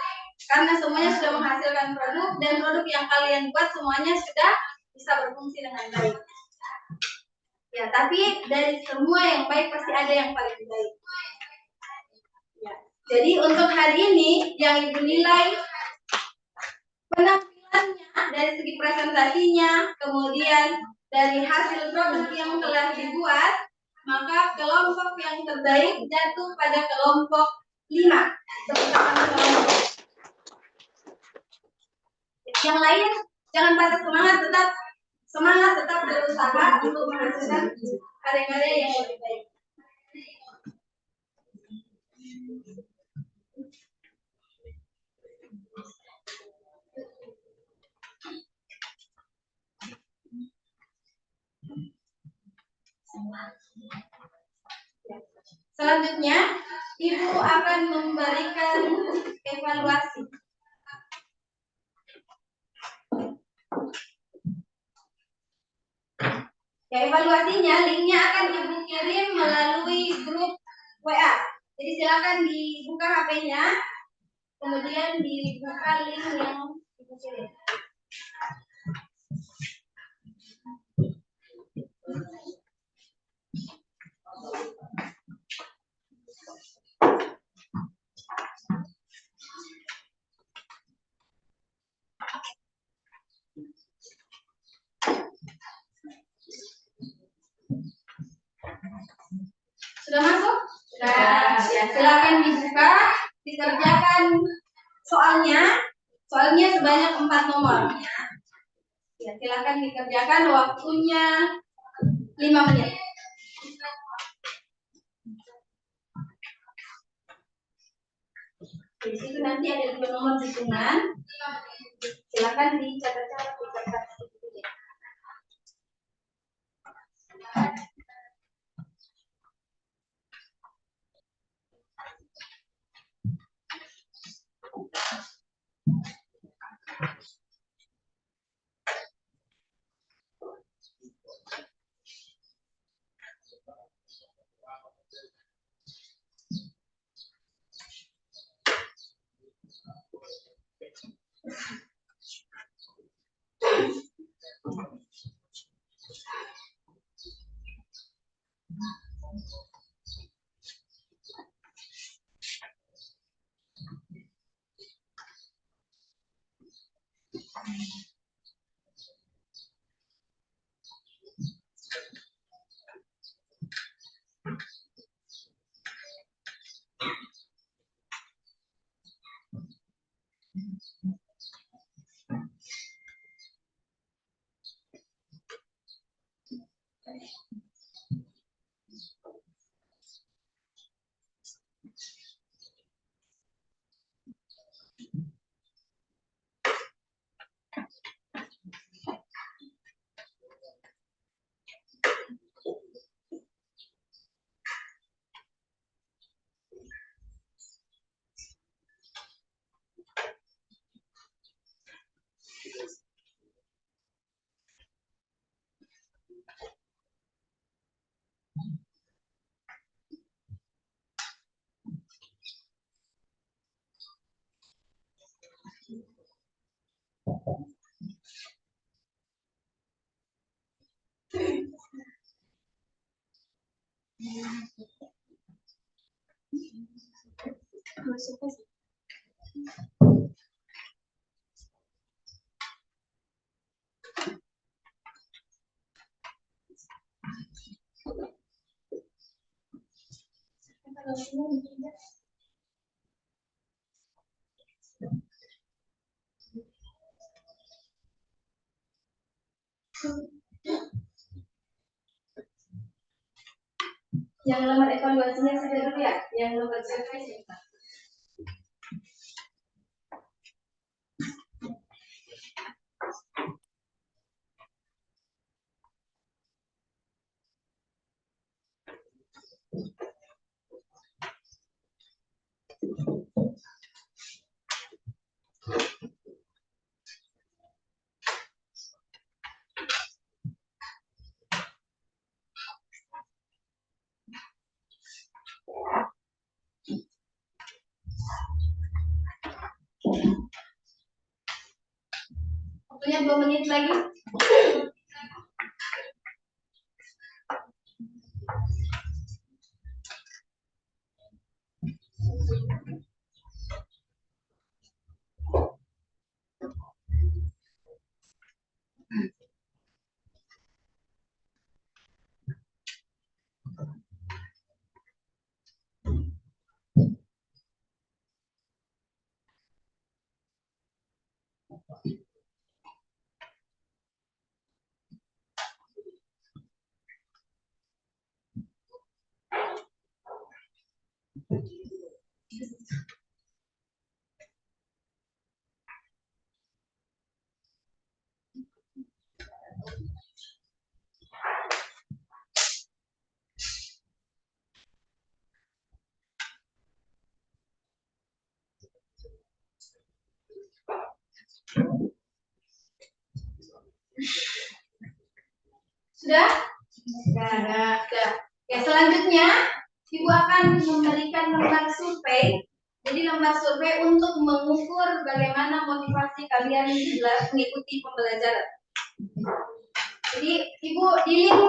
Speaker 1: Karena semuanya sudah menghasilkan produk dan produk yang kalian buat semuanya sudah bisa berfungsi dengan baik. Ya, tapi dari semua yang baik pasti ada yang paling baik. Ya. Jadi untuk hari ini yang Ibu nilai penampilannya dari segi presentasinya, kemudian dari hasil produk yang telah dibuat, maka kelompok yang terbaik jatuh pada kelompok 5. Kelompok. Yang lain jangan patah semangat, tetap berusaha untuk menghasilkan karya-karya yang lebih baik. Selanjutnya, Ibu akan memberikan evaluasi. Ya, evaluasinya linknya akan Ibu kirim melalui grup WA. Jadi silakan dibuka HP-nya, kemudian dibuka link yang Ibu kirim. Sudah masuk? Sudah. Ya, silakan dibuka, dikerjakan soalnya. Soalnya sebanyak 4 nomor. Ya, silakan dikerjakan, waktunya 5 menit. Di situ nanti ada 2 nomor hitungan. Silakan dicatat di kertas itu ya. Yang lembar evaluasinya saja dulu ya, yang lembar survei. Waktunya 2 menit lagi. Sudah? Sudah. Ya, selanjutnya Ibu akan memberikan lembar survei. Jadi lembar survei untuk mengukur bagaimana motivasi kalian mengikuti pembelajaran. Jadi Ibu di link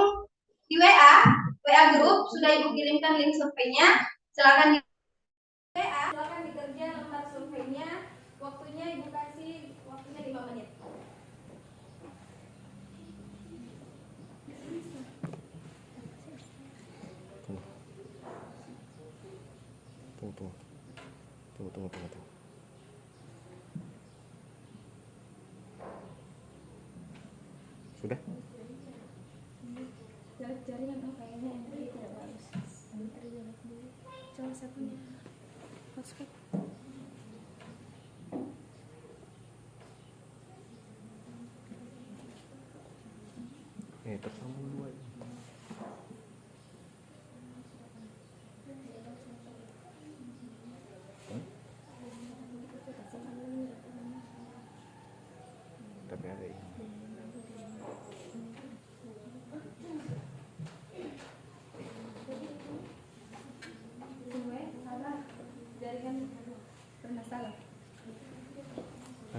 Speaker 1: di WA grup sudah Ibu kirimkan link surveinya. Silakan di WA, silakan dikerja lembar surveinya. Waktunya Ibu kasih waktunya 5 menit.
Speaker 4: Tunggu. Sudah?
Speaker 2: Jaringan kayaknya yang tadi tidak bagus. Salah satunya hotspot.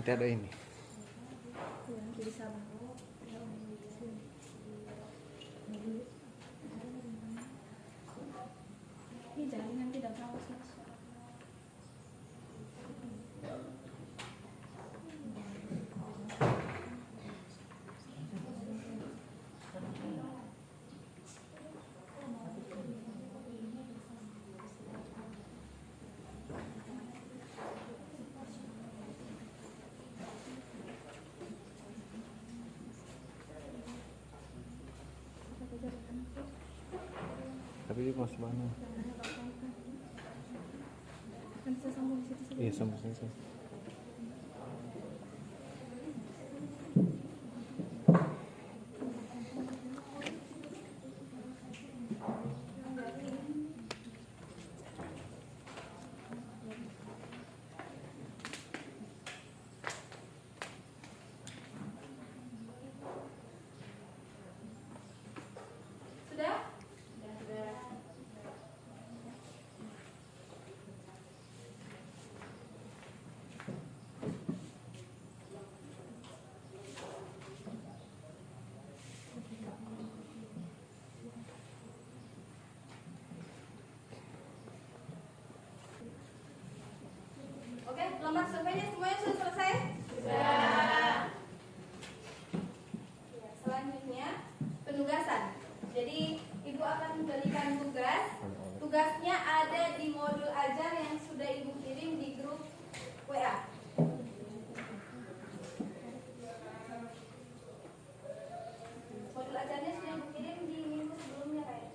Speaker 4: Nanti ada ini.
Speaker 5: Ini jaringan tidak bagus mas.
Speaker 4: Tapi dia masih mana?
Speaker 5: Kan bisa sambung di situ.
Speaker 4: Iya, sambung sini.
Speaker 1: Sudah? Oke, lembar surveinya semuanya sudah selesai? Sudah. Selanjutnya, penugasan. Jadi, Ibu akan memberikan tugas. Tugasnya ada di modul ajar yang sudah Ibu kirim di grup WA. Modul ajarnya sudah Ibu kirim di minggu sebelumnya, kayak.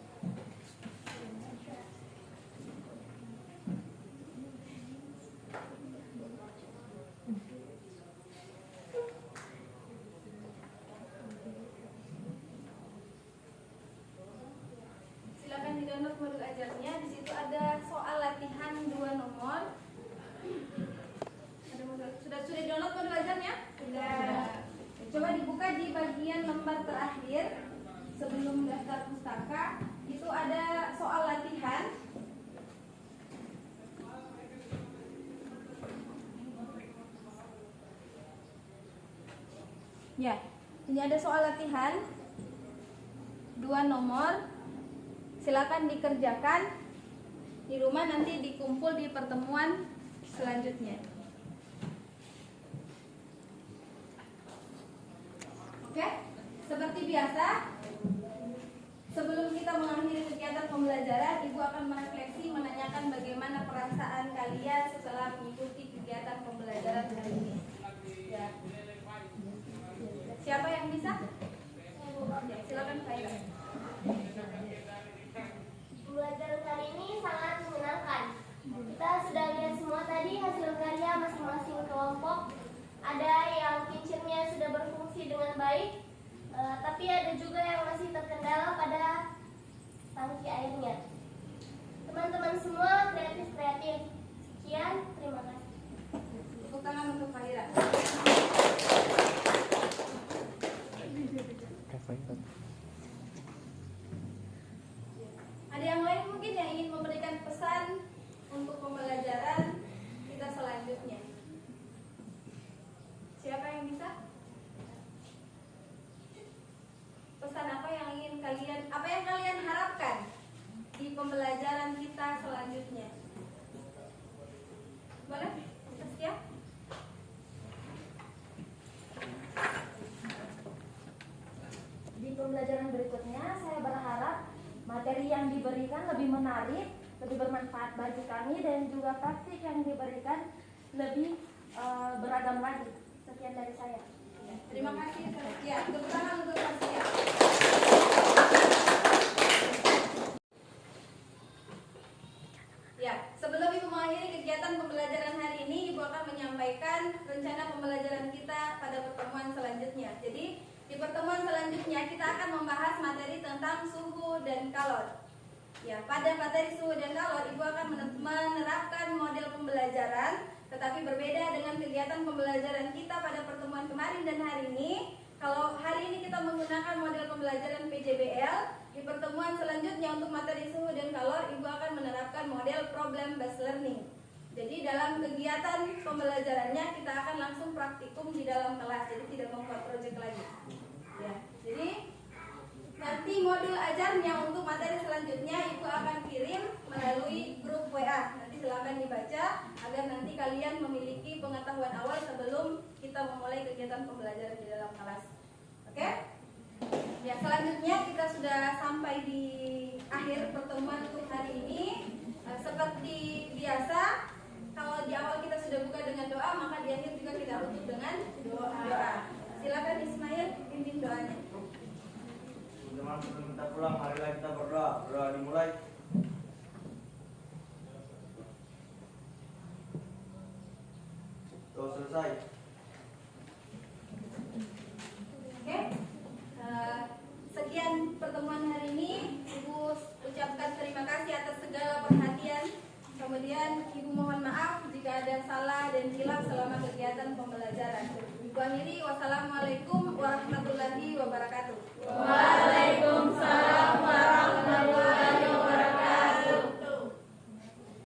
Speaker 1: Silakan di-download modul ajarnya. Di situ ada soal latihan 2 nomor. Ada modul. Sudah di-download modul ajarnya? Sudah. Coba dibuka di bagian lembar terakhir sebelum daftar pustaka. Itu ada soal latihan. Ya, ini ada soal latihan 2 nomor. Silakan dikerjakan di rumah, nanti dikumpul di pertemuan selanjutnya. Oke, seperti biasa, sebelum kita mengakhiri kegiatan pembelajaran, Ibu akan merefleksi, menanyakan bagaimana perasaan kalian setelah mengikuti kegiatan pembelajaran hari ini. Ya. Siapa yang bisa? Ya, silakan Kak.
Speaker 2: Pembelajaran kali ini sangat menyenangkan. Kita sudah lihat semua tadi hasil karya masing-masing kelompok. Ada yang kincirnya sudah berfungsi dengan baik, tapi ada juga yang masih terkendala pada tangki airnya. Teman-teman semua kreatif. Sekian, terima kasih.
Speaker 1: Tepuk tangan untuk Fahira. Ada yang lain mungkin yang ingin memberikan pesan untuk pembelajaran kita selanjutnya? Siapa yang bisa? Pesan apa yang kalian harapkan di pembelajaran kita selanjutnya? Boleh? Saskia?
Speaker 6: Di pembelajaran berikutnya, saya berharap materi yang diberikan lebih menarik, lebih bermanfaat bagi kami, dan juga praktik yang diberikan lebih beragam lagi. Sekian dari saya.
Speaker 1: Terima kasih Saskia. Tepuk tangan untuk Saskia. Ya, sebelum Ibu mengakhiri kegiatan pembelajaran hari ini, Ibu akan menyampaikan rencana pembelajaran kita pada pertemuan selanjutnya. Jadi, di pertemuan selanjutnya kita akan membahas materi tentang suhu dan kalor. Ya, pada materi suhu dan kalor, Ibu akan menerapkan model pembelajaran, tetapi berbeda dengan kegiatan pembelajaran kita pada pertemuan kemarin dan hari ini. Kalau hari ini kita menggunakan model pembelajaran PJBL, di pertemuan selanjutnya untuk materi suhu dan kalor, Ibu akan menerapkan model problem based learning. Jadi dalam kegiatan pembelajarannya kita akan langsung praktikum di dalam kelas, jadi tidak membuat proyek lagi. Ya, jadi nanti modul ajarnya untuk materi selanjutnya Ibu akan kirim melalui grup WA. Nanti silakan dibaca agar nanti kalian memiliki pengetahuan awal sebelum kita memulai kegiatan pembelajaran di dalam kelas. Oke? Ya, selanjutnya kita sudah sampai di akhir pertemuan untuk hari ini. Seperti biasa, kalau di awal kita sudah buka dengan doa, maka di akhir juga kita tutup dengan doa. Silakan Ismail pimpin doanya.
Speaker 7: Teman-teman sebelum kita pulang, marilah kita berdoa. Berdoa dimulai. Doa selesai.
Speaker 1: Oke. Sekian pertemuan hari ini. Ibu ucapkan terima kasih atas segala perhatian. Kemudian Ibu mohon maaf jika ada salah dan hilaf selama kegiatan pembelajaran. Ibu akhiri, wassalamualaikum warahmatullahi wabarakatuh.